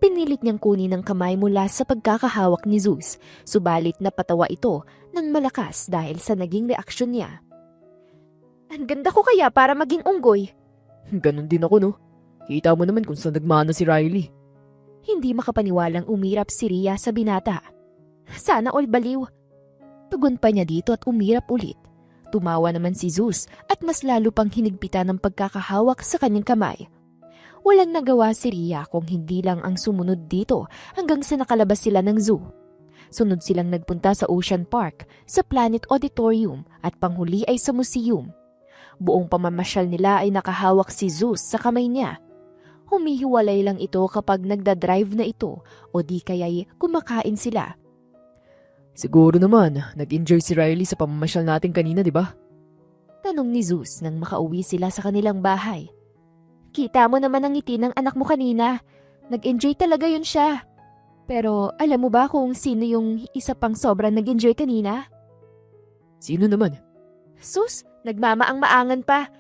Pinilit niyang kunin ang kamay mula sa pagkakahawak ni Zeus, subalit napatawa ito ng malakas dahil sa naging reaksyon niya. Ang ganda ko kaya para maging unggoy. Ganon din ako, no? Kita mo naman kung saan nagmana si Riley. Hindi makapaniwalang umirap si Rhea sa binata. Sana all baliw. Tugon pa niya dito at umirap ulit. Tumawa naman si Zeus at mas lalo pang hinigpitan ng pagkakahawak sa kanyang kamay. Walang nagawa si Rhea kung hindi lang ang sumunod dito hanggang sa nakalabas sila ng zoo. Sunod silang nagpunta sa Ocean Park, sa Planet Auditorium at panghuli ay sa museum. Buong pamamasyal nila ay nakahawak si Zeus sa kamay niya. Humihiwalay lang ito kapag nagdadrive na ito o di kaya'y kumakain sila. Siguro naman, nag-enjoy si Riley sa pamamasyal natin kanina, di ba? Tanong ni Zeus nang makauwi sila sa kanilang bahay. Kita mo naman ang ngiti ng anak mo kanina. Nag-enjoy talaga yun siya. Pero alam mo ba kung sino yung isa pang sobrang nag-enjoy kanina? Sino naman? Sus, nagmamaang-maangan pa.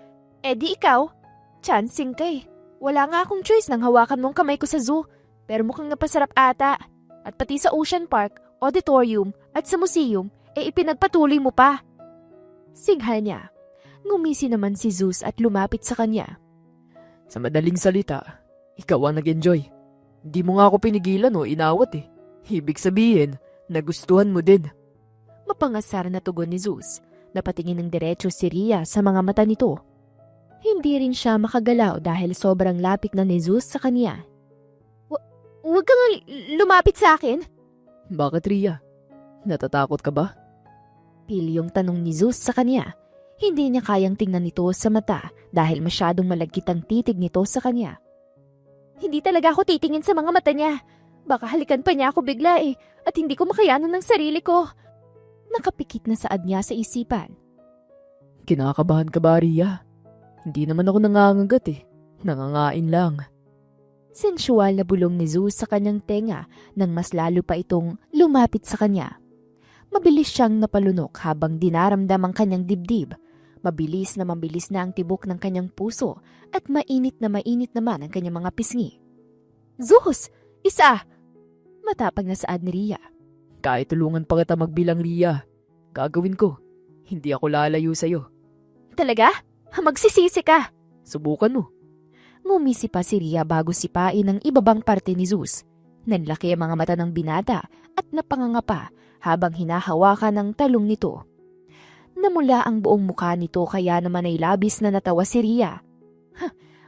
Eh di ikaw, chancing ka eh. Wala nga akong choice nang hawakan mong kamay ko sa zoo. Pero mukhang napasarap ata. At pati sa Ocean Park, auditorium at sa museum, ipinagpatuloy mo pa. Sigha niya. Ngumisi naman si Zeus at lumapit sa kanya. Sa madaling salita, ikaw ang nag-enjoy. Hindi mo nga ako pinigilan o inawat eh. Ibig sabihin, nagustuhan mo din. Mapangasar na tugon ni Zeus. Napatingin ng diretso si Rhea sa mga mata nito. Hindi rin siya makagalaw dahil sobrang lapit na ni Zeus sa kanya. Huwag kang lumapit sa akin. Bakit, Rhea? Natatakot ka ba? Pilyong tanong ni Zeus sa kanya. Hindi niya kayang tingnan nito sa mata dahil masyadong malagkit ang titig nito sa kanya. Hindi talaga ako titingin sa mga mata niya. Baka halikan pa niya ako bigla eh at hindi ko makayanan ng sarili ko. Nakapikit na saad niya sa isipan. Kinakabahan ka ba, Rhea? Hindi naman ako nangangagat eh. Nangangain lang. Sensual na bulong ni Zeus sa kanyang tenga nang mas lalo pa itong lumapit sa kanya. Mabilis siyang napalunok habang dinaramdam ang kanyang dibdib. Mabilis na ang tibok ng kanyang puso at mainit naman ang kanyang mga pisngi. Zeus! Isa! Matapang na saad ni Rhea. Kahit tulungan pa kita magbilang, Rhea, gagawin ko. Hindi ako lalayo sa'yo. Talaga? Magsisisi ka. Subukan mo. Ngumisi pa si Rhea bago sipain ang ibabang parte ni Zeus. Nanlaki ang mga mata ng binata at napangangapa habang hinahawakan ng talong nito. Namula ang buong mukha nito kaya naman ay labis na natawa si Rhea.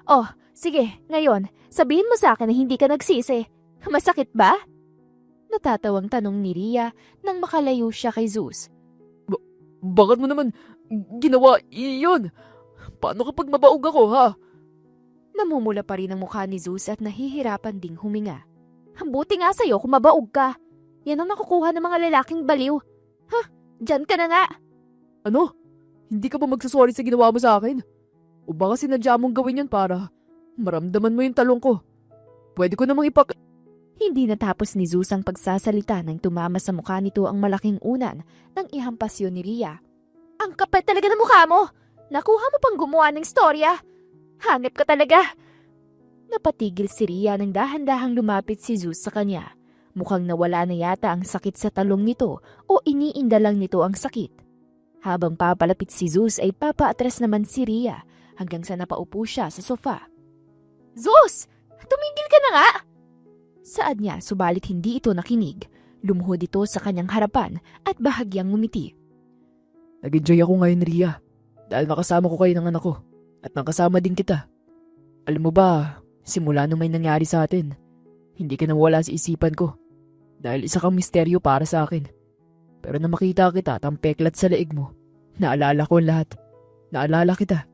Oh, sige, ngayon, sabihin mo sa akin na hindi ka nagsisi. Masakit ba? Natatawang tanong ni Rhea nang makalayo siya kay Zeus. Bakit mo naman ginawa iyon? Paano kapag mabaog ako, ha? Namumula pa rin ang mukha ni Zeus at nahihirapan ding huminga. Buti nga sa'yo kung mabaog ka. Yan ang nakukuha ng mga lalaking baliw. Diyan ka na nga. Ano? Hindi ka ba magsasorry sa ginawa mo sa akin? O baka sinadya mong gawin yan para maramdaman mo yung talong ko? Pwede ko namang Hindi natapos ni Zeus ang pagsasalita nang tumama sa mukha nito ang malaking unan nang ihampas yun ni Rhea. Ang kapal talaga ng mukha mo! Nakuha mo pang gumawa ng storya! Hanep ka talaga! Napatigil si Rhea nang dahan-dahang lumapit si Zeus sa kanya. Mukhang nawala na yata ang sakit sa talong nito o iniinda lang nito ang sakit. Habang papalapit si Zeus ay papaatras naman si Rhea hanggang sa napaupo siya sa sofa. Zeus! Tumigil ka na nga! Saad niya subalit hindi ito nakinig. Lumuhod ito sa kanyang harapan at bahagyang ngumiti. Nag-enjoy ako ngayon, Rhea. Dahil nakasama ko kayo ng anak ko. At nakasama din kita. Alam mo ba, simula nung may nangyari sa atin, hindi ka nawala sa isipan ko. Dahil isa kang misteryo para sa akin. Pero na makita kita tampeklat sa leeg mo, naalala ko ang lahat. Naalala kita.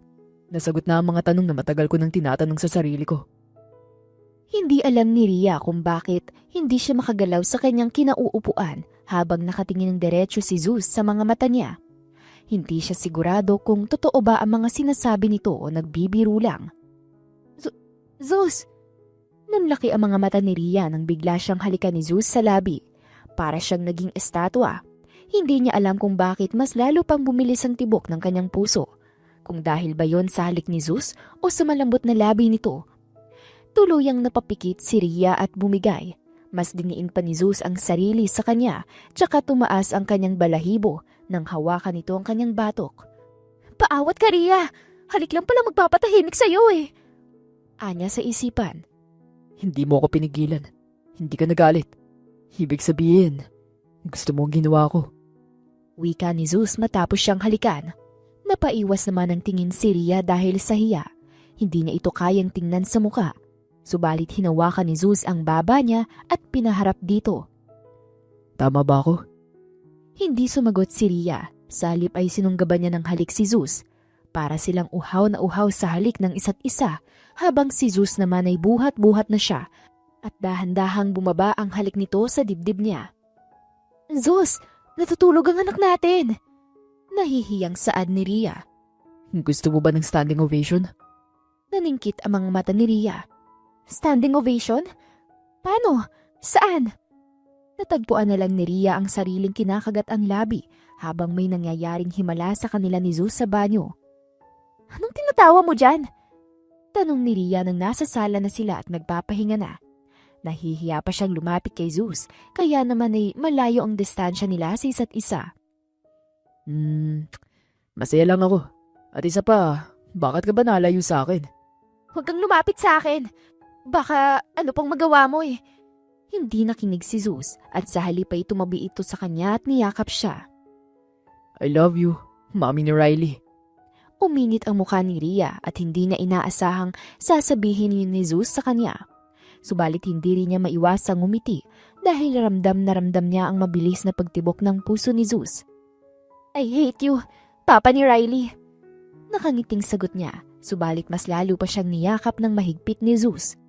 Nasagot na ang mga tanong na matagal ko nang tinatanong sa sarili ko. Hindi alam ni Rhea kung bakit hindi siya makagalaw sa kanyang kinauupuan habang nakatingin ng diretso si Zeus sa mga mata niya. Hindi siya sigurado kung totoo ba ang mga sinasabi nito o nagbibiro lang. Zeus! Nanlaki ang mga mata ni Rhea nang bigla siyang halikan ni Zeus sa labi. Para siyang naging estatwa. Hindi niya alam kung bakit mas lalo pang bumilis ang tibok ng kanyang puso. Kung dahil ba yon sa halik ni Zeus o sa malambot na labi nito. Tuluyang napapikit si Rhea at bumigay. Mas diniin pa ni Zeus ang sarili sa kanya, tsaka tumaas ang kanyang balahibo nang hawakan nito ang kanyang batok. Paawat ka, Rhea! Halik lang pala magpapatahimik sa'yo eh! Anya sa isipan. Hindi mo ako pinigilan. Hindi ka nagalit. Ibig sabihin, gusto mo ang ginawa ko. Wika ni Zeus matapos siyang halikan. Napaiwas naman ang tingin si Rhea dahil sa hiya. Hindi niya ito kayang tingnan sa muka. Subalit hinawakan ni Zeus ang baba niya at pinaharap dito. Tama ba ako? Hindi sumagot si Rhea. Sa halip ay sinunggaban niya ng halik si Zeus. Para silang uhaw na uhaw sa halik ng isa't isa, habang si Zeus naman ay buhat-buhat na siya at dahan-dahang bumaba ang halik nito sa dibdib niya. Zeus, natutulog ang anak natin! Nahihiyang saad ni Rhea. Gusto mo ba ng standing ovation? Naningkit ang mga mata ni Rhea. Standing ovation? Paano? Saan? Natagpuan na lang ni Rhea ang sariling kinakagat ang labi habang may nangyayaring himala sa kanila ni Zeus sa banyo. Anong tinatawa mo dyan? Tanong ni Rhea nang nasa sala na sila at nagpapahinga na. Nahihiya pa siyang lumapit kay Zeus, kaya naman ay malayo ang distansya nila sa isa't isa. Masaya lang ako. At isa pa, bakit ka ba nalayo sa akin? Huwag kang lumapit sa akin. Baka ano pang magawa mo eh. Hindi nakinig si Zeus at sa halip ay tumabi ito sa kanya at niyakap siya. I love you, Mami ni Riley. Uminit ang mukha ni Rhea at hindi niya inaasahang sasabihin ni Zeus sa kanya. Subalit hindi rin niya maiwasang ngumiti dahil ramdam na ramdam niya ang mabilis na pagtibok ng puso ni Zeus. I hate you, Papa ni Riley. Nakangiting sagot niya, subalit mas lalo pa siyang niyakap ng mahigpit ni Zeus.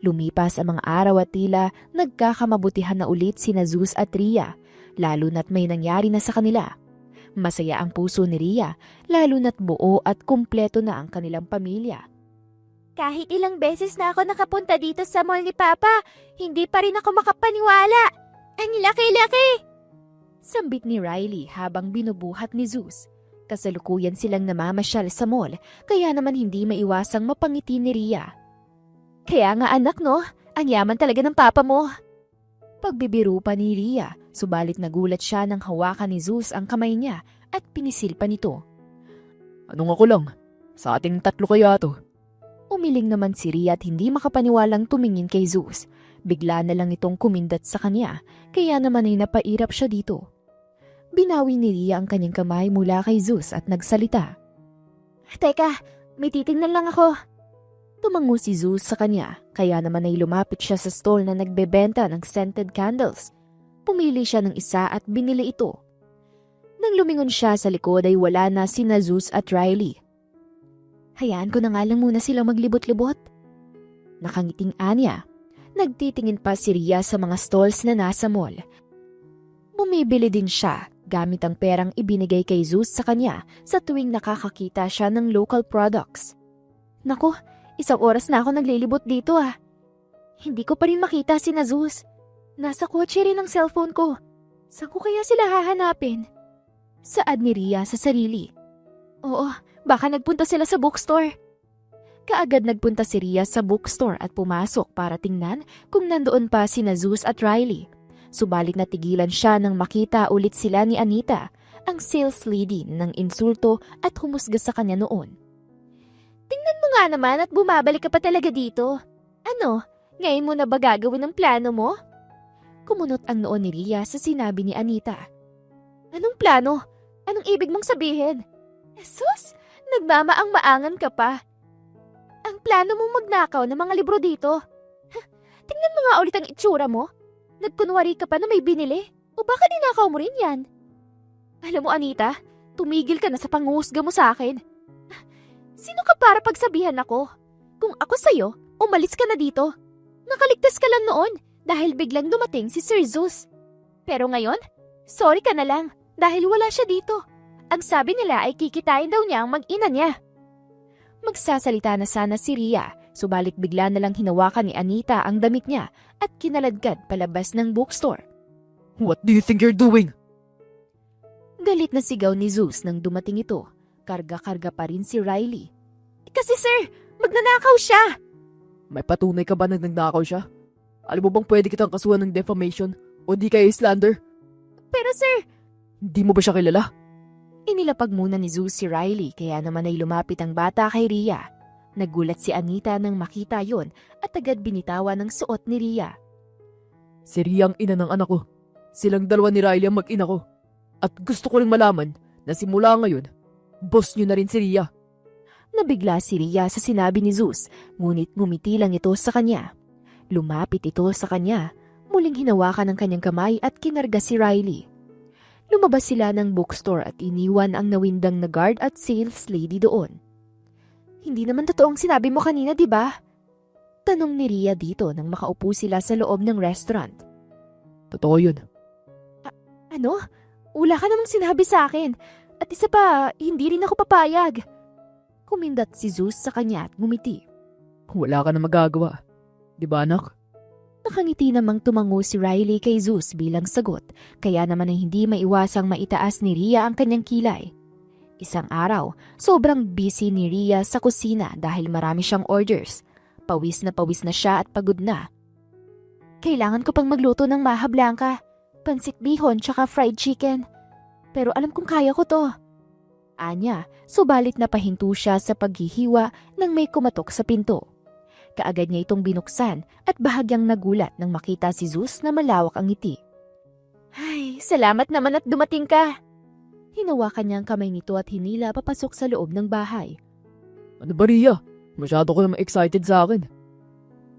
Lumipas ang mga araw at tila nagkakamabutihan na ulit sina Zeus at Rhea, lalo na't may nangyari na sa kanila. Masaya ang puso ni Rhea, lalo na't buo at kumpleto na ang kanilang pamilya. Kahit ilang beses na ako nakapunta dito sa mall ni Papa, hindi pa rin ako makapaniwala. Ang laki-laki! Sambit ni Riley habang binubuhat ni Zeus. Kasalukuyan silang namamasyal sa mall, kaya naman hindi maiwasang mapangiti ni Rhea. Kaya nga anak no, ang yaman talaga ng papa mo. Pagbibiro pa ni Rhea, subalit nagulat siya nang hawakan ni Zeus ang kamay niya at pinisil pa nito. Anong ako lang? Sa ating tatlo kaya to? Umiling naman si Rhea at hindi makapaniwalang tumingin kay Zeus. Bigla na lang itong kumindat sa kanya, kaya naman ay napairap siya dito. Binawi ni Rhea ang kanyang kamay mula kay Zeus at nagsalita. Teka, may titingnan lang ako. Tumango si Zeus sa kanya, kaya naman ay lumapit siya sa stall na nagbebenta ng scented candles. Pumili siya ng isa at binili ito. Nang lumingon siya sa likod ay wala na sina Zeus at Riley. Hayaan ko na nga lang muna silang maglibot-libot. Nakangiting Anya. Nagtitingin pa si Rhea sa mga stalls na nasa mall. Bumibili din siya gamit ang perang ibinigay kay Zeus sa kanya sa tuwing nakakakita siya ng local products. Naku, isang oras na ako naglilibot dito ah. Hindi ko pa rin makita sina Zeus. Nasa kotse rin ang cellphone ko. Saan ko kaya sila hahanapin? Saad ni Rhea sa sarili. Oo, baka nagpunta sila sa bookstore. Kaagad nagpunta si Rhea sa bookstore at pumasok para tingnan kung nandoon pa sina Zeus at Riley. Subalit natigilan siya nang makita ulit sila ni Anita, ang sales lady ng insulto at humusga sa kanya noon. Tingnan mo nga naman at bumabalik ka pa talaga dito. Ano, ngayon mo na ba gagawin ang plano mo? Kumunot ang noon ni Rhea sa sinabi ni Anita. Anong plano? Anong ibig mong sabihin? Jesus, nagmamaang-maangan ka pa. Ang plano mong magnakaw ng mga libro dito. Tingnan mo nga ulit ang itsura mo. Nagkunwari ka pa na may binili. O baka dinakaw mo rin yan? Alam mo Anita, tumigil ka na sa panghusga mo sa akin. Sino ka para pagsabihan ako? Kung ako sa'yo, umalis ka na dito. Nakaligtas ka lang noon dahil biglang dumating si Sir Zeus. Pero ngayon, sorry ka na lang dahil wala siya dito. Ang sabi nila ay kikitain daw niya ang mag-ina niya. Magsasalita na sana si Rhea, subalit bigla na lang hinawakan ni Anita ang damit niya at kinaladkad palabas ng bookstore. What do you think you're doing? Galit na sigaw ni Zeus nang dumating ito. Karga-karga pa rin si Riley. Kasi sir, magnanakaw siya! May patunay ka ba na nagnakaw siya? Alam mo bang pwede kitang kasuhan ng defamation o di kaya slander? Pero sir, Hindi mo ba siya kilala? inilapag muna ni Zeus si Riley kaya naman ay lumapit ang bata kay Rhea. Nagulat si Anita nang makita yon at agad binitawan ng suot ni Rhea. Si Rhea ang ina ng anak ko. Silang dalawa ni Riley ang mag-ina ko. At gusto ko ring malaman na simula ngayon, boss niyo na rin si Rhea. Nabigla si Rhea sa sinabi ni Zeus, ngunit ngumiti lang ito sa kanya. Lumapit ito sa kanya, muling hinawakan ang kanyang kamay at kinarga si Riley. Lumabas sila ng bookstore at iniwan ang nawindang na guard at sales lady doon. Hindi naman totoong sinabi mo kanina, di ba? Tanong ni Rhea dito nang makaupo sila sa loob ng restaurant. Totoo yun. Ano? Wala ka namang sinabi sa akin. At isa pa, hindi rin ako papayag. Kumindat si Zeus sa kanya at ngumiti. Wala ka na magagawa. Di ba anak? Nakangiti namang tumango si Riley kay Zeus bilang sagot, kaya naman ay hindi maiwasang maitaas ni Rhea ang kanyang kilay. Isang araw, sobrang busy ni Rhea sa kusina dahil marami siyang orders. Pawis na siya at pagod na. Kailangan ko pang magluto ng maha blanca, pansit bihon tsaka fried chicken. Pero alam kong kaya ko to. Anya, subalit napahinto siya sa paghihiwa nang may kumatok sa pinto. Kaagad niya itong binuksan at bahagyang nagulat nang makita si Zeus na malawak ang ngiti. Ay, salamat naman at dumating ka. Hinawakan niya ang kamay nito at hinila papasok sa loob ng bahay. Ano ba Rhea? Masyado ko naman excited sa akin.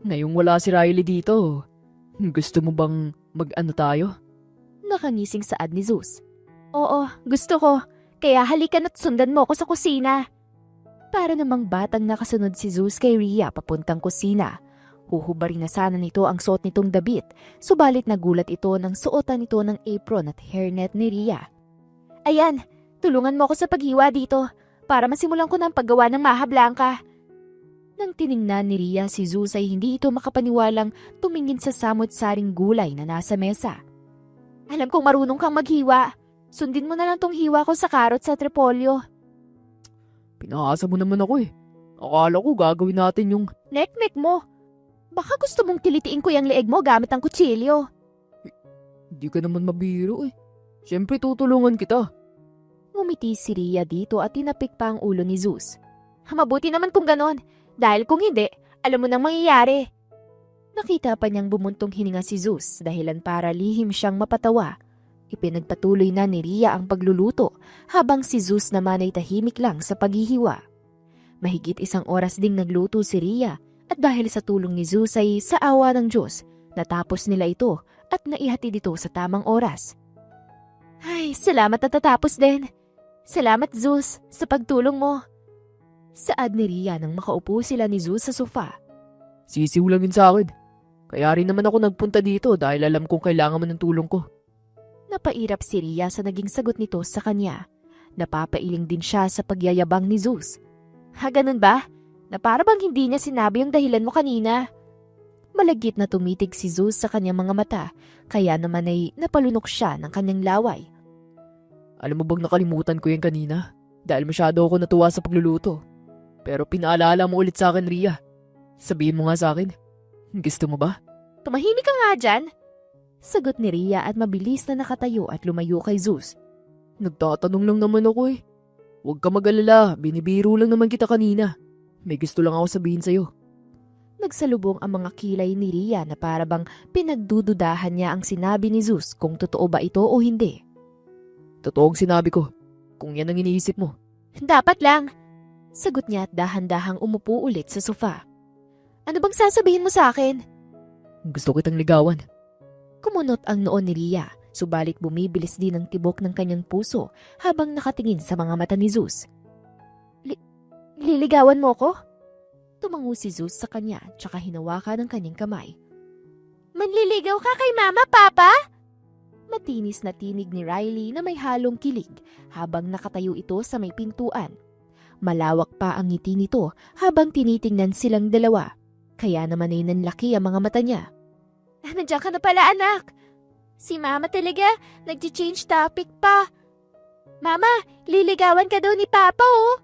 Ngayong wala si Riley dito, gusto mo bang mag-ano tayo? Nakangising saad ni Zeus. Oo, gusto ko. Kaya halikan at sundan mo ako sa kusina. Para namang batang nakasunod si Zeus kay Rhea papuntang kusina. Huhubarin na sana nito ang suot nitong dabit, subalit nagulat ito nang suotan nito ng apron at hairnet ni Rhea. Ayan, tulungan mo ako sa paghiwa dito para masimulan ko ng paggawa ng maha blanca. Nang tiningnan ni Rhea si Zeus ay hindi ito makapaniwalang tumingin sa samot-saring gulay na nasa mesa. Alam kong marunong kang maghiwa. Sundin mo na lang tong hiwa ko sa carrots at repolyo. Pinaasa mo naman ako eh. Akala ko gagawin natin yung... Nek-nek mo. Baka gusto mong tilitiin ko yung leeg mo gamit ang kutsilyo. Hindi ka naman mabiro eh. Siyempre tutulungan kita. Ngumiti si Rhea dito at tinapik pa ang ulo ni Zeus. Mabuti naman kung ganon. Dahil kung hindi, alam mo nang mangyayari. Nakita pa niyang bumuntong hininga si Zeus dahilan para lihim siyang mapatawa. Ipinagpatuloy na ni Rhea ang pagluluto habang si Zeus naman ay tahimik lang sa paghihiwa. Mahigit 1 oras ding nagluto si Rhea at dahil sa tulong ni Zeus ay sa awa ng Diyos, natapos nila ito at naihatid ito sa tamang oras. Ay, salamat na tatapos din. Salamat Zeus sa pagtulong mo. Saad ni Rhea nang makaupo sila ni Zeus sa sofa. Sisiw lang yun sa akin. Kaya rin naman ako nagpunta dito dahil alam kong kailangan mo ng tulong ko. Napairap si Rhea sa naging sagot nito sa kanya. Napapailing din siya sa pagyayabang ni Zeus. Ha, ganun ba? Na para bang hindi niya sinabi yung dahilan mo kanina? Malagit na tumitig si Zeus sa kanyang mga mata, kaya naman ay napalunok siya ng kanyang laway. Alam mo bang nakalimutan ko yan kanina? Dahil masyado ako natuwa sa pagluluto. Pero pinaalala mo ulit sa akin, Rhea. Sabihin mo nga sa akin. Gusto mo ba? Tumahimik ka nga dyan. Sagot ni Rhea at mabilis na nakatayo at lumayo kay Zeus. Nagtatanong lang naman ako eh. Huwag ka mag-alala, binibiro lang naman kita kanina. May gusto lang ako sabihin sa'yo. Nagsalubong ang mga kilay ni Rhea na parabang pinagdududahan niya ang sinabi ni Zeus kung totoo ba ito o hindi. Totoong sinabi ko, kung yan ang iniisip mo. Dapat lang. Sagot niya at dahan-dahang umupo ulit sa sofa. Ano bang sasabihin mo sa akin? Gusto kitang ligawan. Kumunot ang noon ni Rhea, subalit bumibilis din ang tibok ng kanyang puso habang nakatingin sa mga mata ni Zeus. Liligawan mo ko? Tumango si Zeus sa kanya tsaka hinawakan ang kanyang kamay. Manliligaw ka kay Mama, Papa? Matinis na tinig ni Riley na may halong kilig habang nakatayo ito sa may pintuan. Malawak pa ang ngiti nito habang tinitingnan silang dalawa, kaya naman ay nanlaki ang mga mata niya. Nandiyan ka na pala, anak. Si Mama talaga, nag-change topic pa. Mama, liligawan ka daw ni Papa, oh.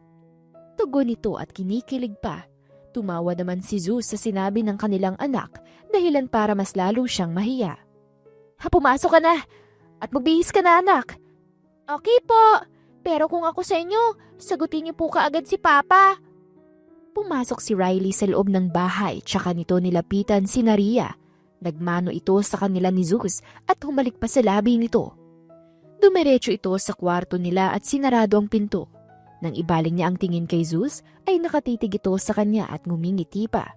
Tugon nito at kinikilig pa. Tumawa naman si Zeus sa sinabi ng kanilang anak, dahilan para mas lalo siyang mahiya. Pumasok ka na at magbihis ka na, anak. Okay po, pero kung ako sa inyo, sagutin niyo po kaagad si Papa. Pumasok si Riley sa loob ng bahay tsaka nito nilapitan si Rhea. Nagmano ito sa kanila ni Zeus at humalik pa sa labi nito. Dumiretso ito sa kwarto nila at sinarado ang pinto. Nang ibaling niya ang tingin kay Zeus, ay nakatitig ito sa kanya at ngumingiti pa.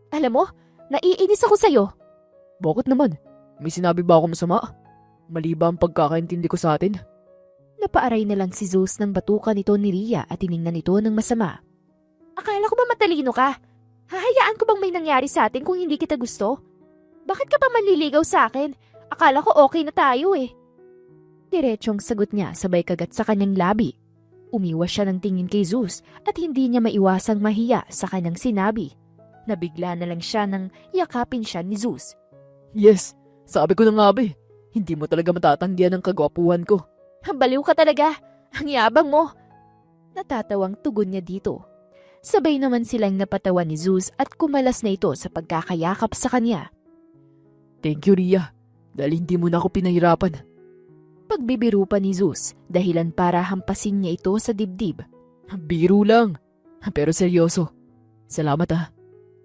Alam mo, naiinis ako sa'yo. Bakit naman? May sinabi ba ako masama? Mali ba ang pagkakaintindi ko sa atin? Napaaray na lang si Zeus ng batukan nito ni Rhea at tiningnan ito ng masama. Akala ko ba matalino ka? Hahayaan ko bang may nangyari sa atin kung hindi kita gusto? Bakit ka pa manliligaw sa akin? Akala ko okay na tayo eh. Diretsong sagot niya sabay kagat sa kanyang labi. Umiwas siya ng tingin kay Zeus at hindi niya maiwasang mahiya sa kanyang sinabi. Nabigla na lang siya nang yakapin siya ni Zeus. Yes, sabi ko na nga ba eh. Hindi mo talaga matatanggihan ang kagwapuhan ko. Baliw ka talaga. Ang yabang mo. Natatawang tugon niya dito. Sabay naman silang napatawa ni Zeus at kumalas na ito sa pagkakayakap sa kanya. Thank you, Rhea. Dahil hindi mo na ako pinahirapan. Pagbibiro pa ni Zeus, dahilan para hampasin niya ito sa dibdib. Biro lang. Pero seryoso. Salamat ah.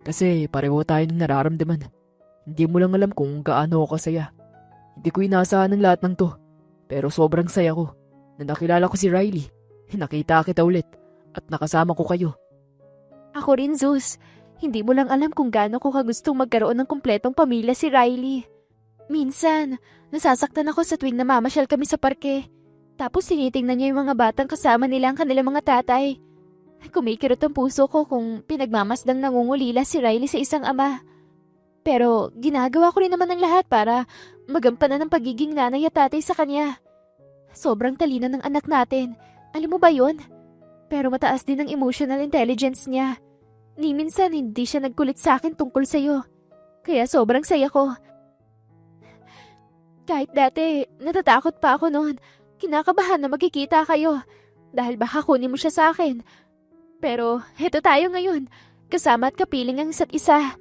Kasi pareho tayo ng nararamdaman. Hindi mo lang alam kung gaano ako kasaya. Hindi ko inaasahan ng lahat ng to. Pero sobrang saya ko na nakilala ko si Riley. Nakita kita ulit at nakasama ko kayo. Ako rin, Zeus. Hindi mo lang alam kung gaano ko kagustong magkaroon ng kumpletong pamilya si Riley. Minsan, nasasaktan ako sa tuwing namamasyal kami sa parke. Tapos tinitingnan niya yung mga batang kasama nila ang kanilang mga tatay. Kumikirot ang puso ko kung pinagmamasdang nangungulila si Riley sa isang ama. Pero ginagawa ko rin naman ang lahat para magampanan ng pagiging nanay at tatay sa kanya. Sobrang talino ng anak natin. Alam mo ba yun? Pero mataas din ang emotional intelligence niya. Ni minsan hindi siya nagkulit sa akin tungkol sa'yo. Kaya sobrang saya ko. Kahit dati, natatakot pa ako noon. Kinakabahan na magkikita kayo. Dahil baka kunin mo siya sa akin. Pero heto tayo ngayon. Kasama at kapiling ang isa't isa.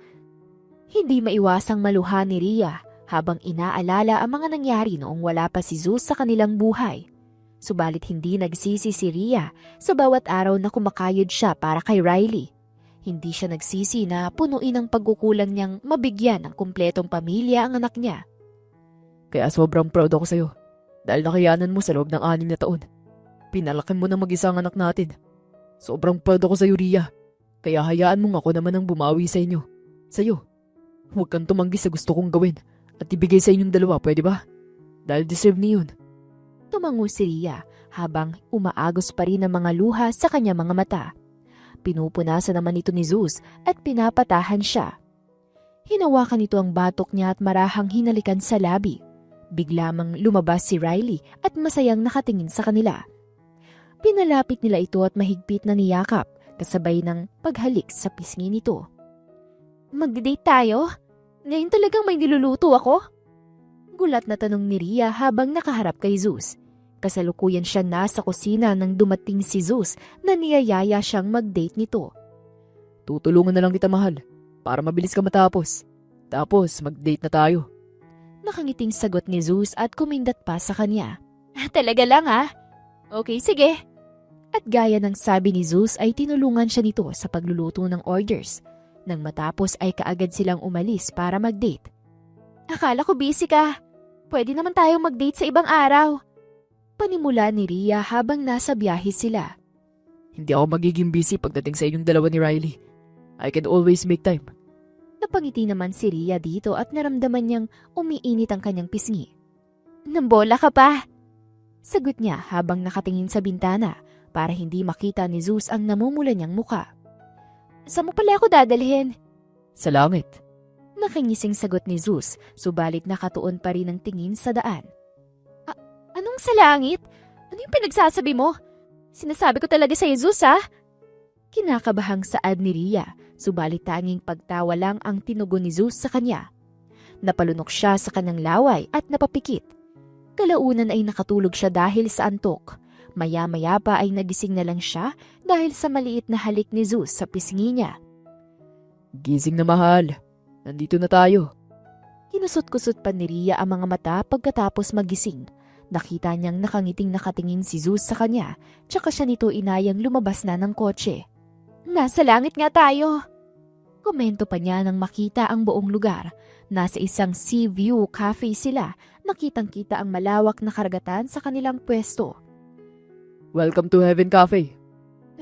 Hindi maiwasang maluha ni Rhea habang inaalala ang mga nangyari noong wala pa si Zeus sa kanilang buhay. Subalit hindi nagsisi si Rhea sa bawat araw na kumakayod siya para kay Riley. Hindi siya nagsisi na punuin ang pagkukulang niyang mabigyan ng kumpletong pamilya ang anak niya. Kaya sobrang proud ako sa'yo. Dahil nakayanan mo sa loob ng 6 na taon. Pinalaki mo ng mag-isang anak natin. Sobrang proud ako sa'yo, Rhea. Kaya hayaan mong ako naman ang bumawi sa inyo. Sa'yo. Huwag kang tumanggi sa gusto kong gawin at ibigay sa inyong dalawa, pwede ba? Dahil deserve niyo yun. Tumango si Rhea habang umaagos pa rin ang mga luha sa kanya mga mata. Pinupunasan naman ito ni Zeus at pinapatahan siya. Hinawakan ito ang batok niya at marahang hinalikan sa labi. Bigla mang lumabas si Riley at masayang nakatingin sa kanila. Pinalapit nila ito at mahigpit na niyakap kasabay ng paghalik sa pisngi nito. Magdi-date tayo? Ngayon talagang may niluluto ako? Gulat na tanong ni Rhea habang nakaharap kay Zeus. Kasalukuyan siya nasa kusina nang dumating si Zeus na niyayaya siyang mag-date nito. Tutulungan na lang kita, mahal, para mabilis ka matapos. Tapos mag-date na tayo. Nakangiting sagot ni Zeus at kumindat pa sa kanya. Talaga lang ha? Okay, sige. At gaya ng sabi ni Zeus ay tinulungan siya nito sa pagluluto ng orders. Nang matapos ay kaagad silang umalis para mag-date. Akala ko busy ka. Pwede naman tayong mag-date sa ibang araw. Panimula ni Rhea habang nasa biyahe sila. Hindi ako magiging busy pagdating sa inyong dalawa ni Riley. I can always make time. Napangiti naman si Rhea dito at naramdaman niyang umiinit ang kanyang pisngi. Nambola ka pa? Sagot niya habang nakatingin sa bintana para hindi makita ni Zeus ang namumula niyang muka. Saan mo pala ako dadalhin? Sa langit. Nakingising sagot ni Zeus, subalit nakatuon pa rin ang tingin sa daan. Anong sa langit? Ano yung pinagsasabi mo? Sinasabi ko talaga sa'yo, Zeus, ha? Kinakabahang saad ni Rhea, subalit tanging pagtawa lang ang tinugon ni Zeus sa kanya. Napalunok siya sa kanyang laway at napapikit. Kalaunan ay nakatulog siya dahil sa antok. Maya-maya pa ay nagising na lang siya dahil sa maliit na halik ni Zeus sa pisngi niya. Gising na mahal. Nandito na tayo. Kinusot-kusot pa ni Rhea ang mga mata pagkatapos magising. Nakita niyang nakangiting nakatingin si Zeus sa kanya, tsaka siya nito inayang lumabas na ng kotse. Nasa langit nga tayo! Komento pa niya nang makita ang buong lugar. Nasa isang sea view cafe sila, nakitang-kita ang malawak na karagatan sa kanilang pwesto. Welcome to Heaven Cafe.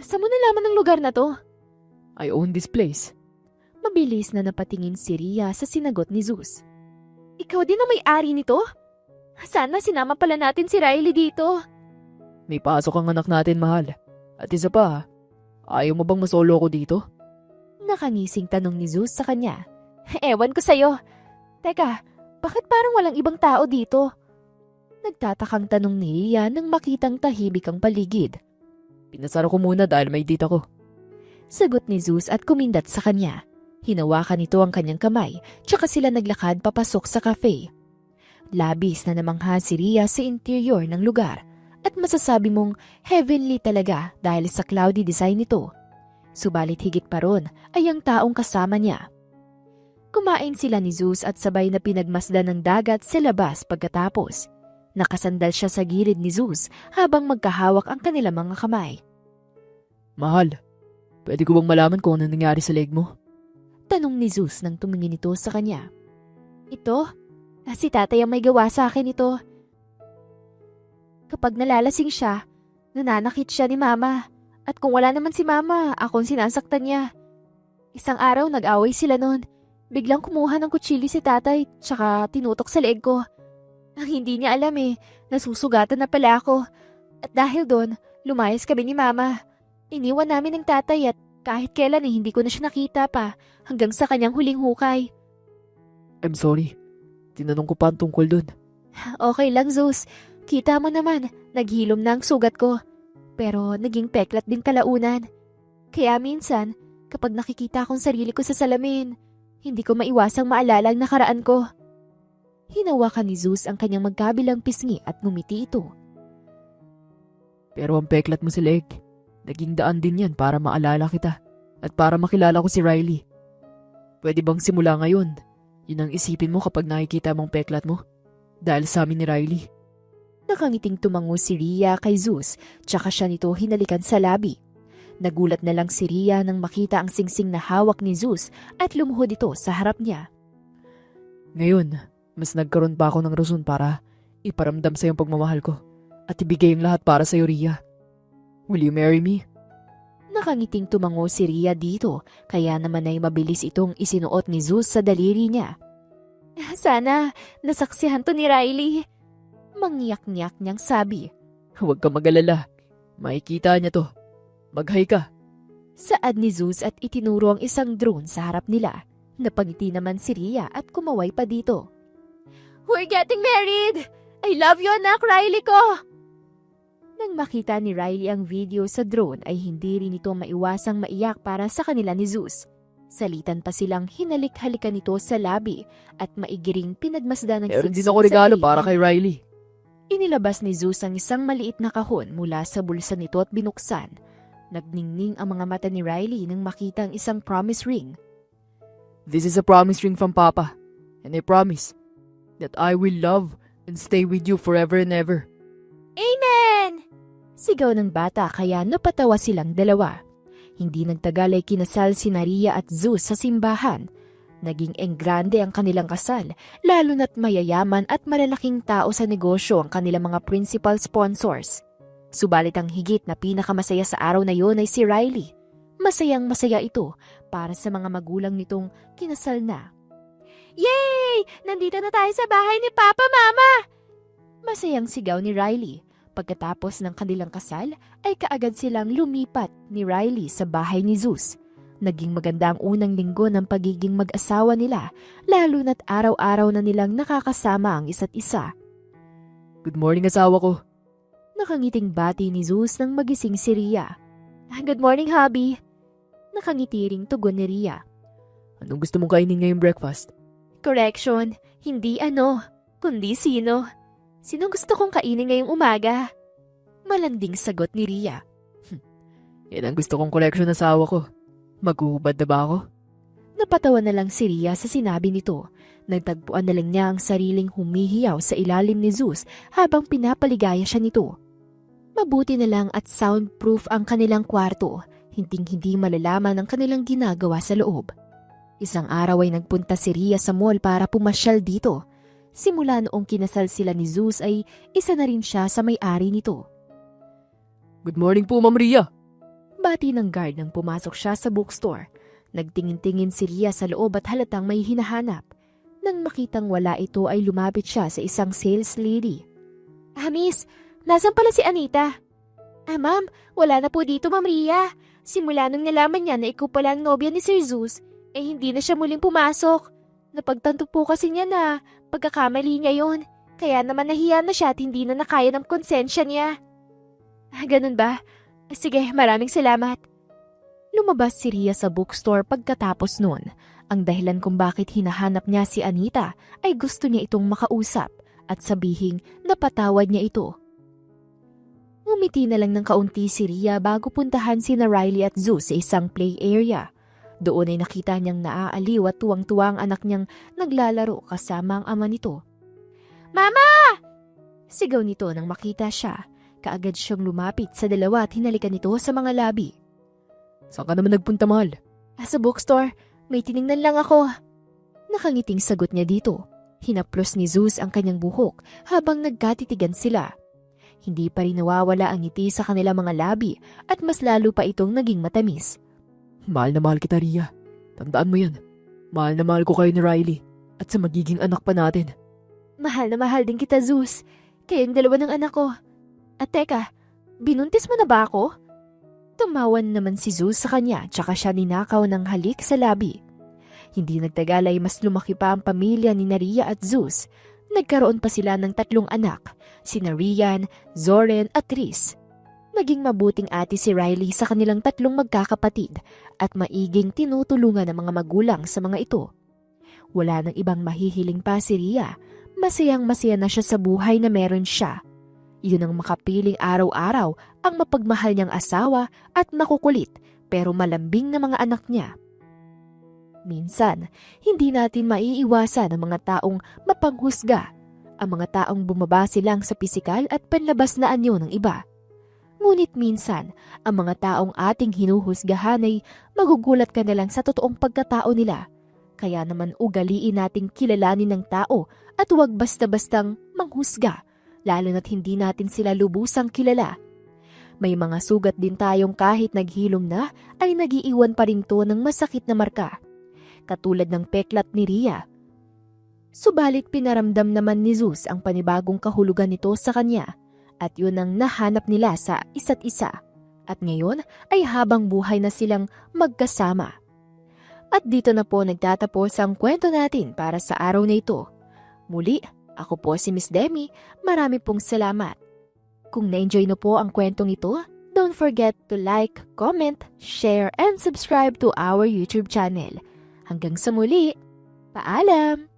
Saan mo nalaman ang lugar na to? I own this place. Mabilis na napatingin si Rhea sa sinagot ni Zeus. Ikaw din ang may-ari nito? Sana sinama pala natin si Riley dito. May pasok ang anak natin, mahal. At isa pa, ayaw mo bang masolo ko dito? Nakangising tanong ni Zeus sa kanya. Ewan ko sa'yo. Teka, bakit parang walang ibang tao dito? Nagtatakang tanong ni Rhea nang makitang tahimik ang paligid. Pinasara ko muna dahil may date ako. Sagot ni Zeus at kumindat sa kanya. Hinawakan nito ang kanyang kamay, tsaka sila naglakad papasok sa cafe. Labis na namangha si Rhea sa interior ng lugar at masasabi mong heavenly talaga dahil sa cloudy design nito. Subalit higit pa ron ay ang taong kasama niya. Kumain sila ni Zeus at sabay na pinagmasdan ng dagat sa labas pagkatapos. Nakasandal siya sa gilid ni Zeus habang magkahawak ang kanilang mga kamay. Mahal, pwede ko bang malaman kung ano nangyari sa leg mo? Tanong ni Zeus nang tumingin ito sa kanya. Ito? Si tatay ang may gawa sa akin ito. Kapag nalalasing siya, nananakit siya ni mama. At kung wala naman si mama, akong sinasaktan niya. Isang araw nag-away sila noon. Biglang kumuha ng kutsilyo si tatay, tsaka tinutok sa leeg ko. Ang hindi niya alam nasusugatan na pala ako. At dahil doon, lumayas kami ni mama. Iniwan namin ng tatay at kahit kailan hindi ko na siya nakita pa hanggang sa kanyang huling hukay. I'm sorry. Tinanong ko pa ang tungkol dun. Okay lang, Zeus. Kita mo naman, naghilom na ang sugat ko. Pero naging peklat din kalaunan. Kaya minsan, kapag nakikita kong sarili ko sa salamin, hindi ko maiwasang maalala ang nakaraan ko. Hinawakan ni Zeus ang kanyang magkabilang pisngi at ngumiti ito. Pero ang peklat mo sa leg, naging daan din yan para maalala kita at para makilala ko si Riley. Pwede bang simula ngayon, yun ang isipin mo kapag nakikita mong peklat mo? Dahil sa amin ni Riley. Nakangiting tumango si Rhea kay Zeus, tsaka siya nito hinalikan sa labi. Nagulat na lang si Rhea nang makita ang singsing na hawak ni Zeus at lumuhod ito sa harap niya. Ngayon, mas nagkaroon pa ako ng rason para iparamdam sa iyong pagmamahal ko at ibigay ang lahat para sa iyo, Rhea. Will you marry me? Nakangiting tumango si Rhea dito, kaya naman ay mabilis itong isinuot ni Zeus sa daliri niya. Sana, nasaksihan to ni Riley. Mangyak-nyak niyang sabi. Huwag ka mag-alala. Makikita niya to. Mag-hi ka. Saad ni Zeus at itinuro ang isang drone sa harap nila. Napangiti naman si Rhea at kumaway pa dito. We're getting married! I love you, anak Riley ko! Nang makita ni Riley ang video sa drone ay hindi rin ito maiwasang maiyak para sa kanila ni Zeus. Salitan pa silang hinalik-halikan nito sa labi at maigiring pinagmasdan ng Meron din ako regalo para kay Riley. Inilabas ni Zeus ang isang maliit na kahon mula sa bulsa nito at binuksan. Nagningning ang mga mata ni Riley nang makita ang isang promise ring. This is a promise ring from Papa, and I promise that I will love and stay with you forever and ever. Amen! Sigaw ng bata kaya napatawa silang dalawa. Hindi nagtagal ay kinasal si Rhea at Zeus sa simbahan. Naging enggrande ang kanilang kasal, lalo na't mayayaman at malalaking tao sa negosyo ang kanilang mga principal sponsors. Subalit ang higit na pinakamasaya sa araw na yon ay si Riley. Masayang masaya ito para sa mga magulang nitong kinasal na. Yay! Nandito na tayo sa bahay ni Papa, Mama! Masayang sigaw ni Riley. Pagkatapos ng kanilang kasal, ay kaagad silang lumipat ni Riley sa bahay ni Zeus. Naging maganda ang unang linggo ng pagiging mag-asawa nila, lalo na't araw-araw na nilang nakakasama ang isa't isa. Good morning, asawa ko. Nakangiting bati ni Zeus nang magising si Rhea. Good morning, hubby. Nakangiti ring tugon ni Rhea. Anong gusto mong kainin ngayong breakfast? Correction, hindi kundi sino. Sinong gusto kong kainin ngayong umaga? Malanding sagot ni Rhea. Yan ang gusto kong collection ng asawa ko. Maghuhubad na ba ako? Napatawa na lang si Ria sa sinabi nito. Nagtagpuan na lang niya ang sariling humihiyaw sa ilalim ni Zeus habang pinapaligaya siya nito. Mabuti na lang at soundproof ang kanilang kwarto, hinding-hindi malalaman ang kanilang ginagawa sa loob. Isang araw ay nagpunta si Ria sa mall para pumasyal dito. Simula noong kinasal sila ni Zeus ay isa na rin siya sa may-ari nito. Good morning po, Ma'am Ria. Bati ng guard nang pumasok siya sa bookstore. Nagtingin-tingin si Ria sa loob at halatang may hinahanap. Nang makitang wala ito ay lumapit siya sa isang sales lady. Miss, nasan pala si Anita? Ma'am, wala na po dito, Ma'am Ria. Simula nung nalaman niya na ikaw pala ang nobya ni Sir Zeus, hindi na siya muling pumasok. Napagtanto po kasi niya na pagkakamali niya yon. Kaya naman nahiya na siya at hindi na nakaya ng konsensya niya. Ganun ba? Sige, maraming salamat. Lumabas si Ria sa bookstore pagkatapos nun. Ang dahilan kung bakit hinahanap niya si Anita ay gusto niya itong makausap at sabihing napatawad niya ito. Umiti na lang ng kaunti si Ria bago puntahan sina Riley at Zeus sa isang play area. Doon ay nakita niyang naaaliw at tuwang-tuwa ang anak niyang naglalaro kasama ang ama nito. Mama! Sigaw nito nang makita siya. Kaagad siyang lumapit sa dalawa at hinalikan nito sa mga labi. Saan ka naman nagpunta, mahal? Sa bookstore. May tiningnan lang ako. Nakangiting sagot niya dito. Hinaplos ni Zeus ang kanyang buhok habang nagkatitigan sila. Hindi pa rin nawawala ang ngiti sa kanila mga labi at mas lalo pa itong naging matamis. Mahal na mahal kita, Ria. Tandaan mo yan. Mahal na mahal ko kayo ni Riley at sa magiging anak pa natin. Mahal na mahal din kita, Zeus. Kayong dalawa ng anak ko. At teka, binuntis mo na ba ako? Tumawan naman si Zeus sa kanya tsaka siya ninakaw ng halik sa labi. Hindi nagtagal ay mas lumaki pa ang pamilya ni Ria at Zeus. Nagkaroon pa sila ng 3 anak, sina Rian, Zoren at Tris. Naging mabuting ate si Riley sa kanilang 3 magkakapatid at maiging tinutulungan ng mga magulang sa mga ito. Wala nang ibang mahihiling pa si Ria. Masayang-masaya na siya sa buhay na meron siya. Yun ang makapiling araw-araw ang mapagmahal niyang asawa at makukulit pero malambing na mga anak niya. Minsan, hindi natin maiiwasan ang mga taong mapanghusga, ang mga taong bumabase lang sa pisikal at panlabas na anyo ng iba. Ngunit minsan, ang mga taong ating hinuhusgahan ay magugulat ka na lang sa totoong pagkatao nila. Kaya naman ugaliin nating kilalanin ng tao at huwag basta-bastang manghusga. Lalo na't hindi natin sila lubusang kilala. May mga sugat din tayong kahit naghilom na ay nagiiwan pa rin to ng masakit na marka. Katulad ng peklat ni Ria. Subalit pinaramdam naman ni Zeus ang panibagong kahulugan nito sa kanya at yun ang nahanap nila sa isa't isa. At ngayon ay habang buhay na silang magkasama. At dito na po nagtatapos ang kwento natin para sa araw na ito. Muli, ako po si Miss Demi. Marami pong salamat. Kung na-enjoy na po ang kwentong ito, don't forget to like, comment, share, and subscribe to our YouTube channel. Hanggang sa muli, paalam!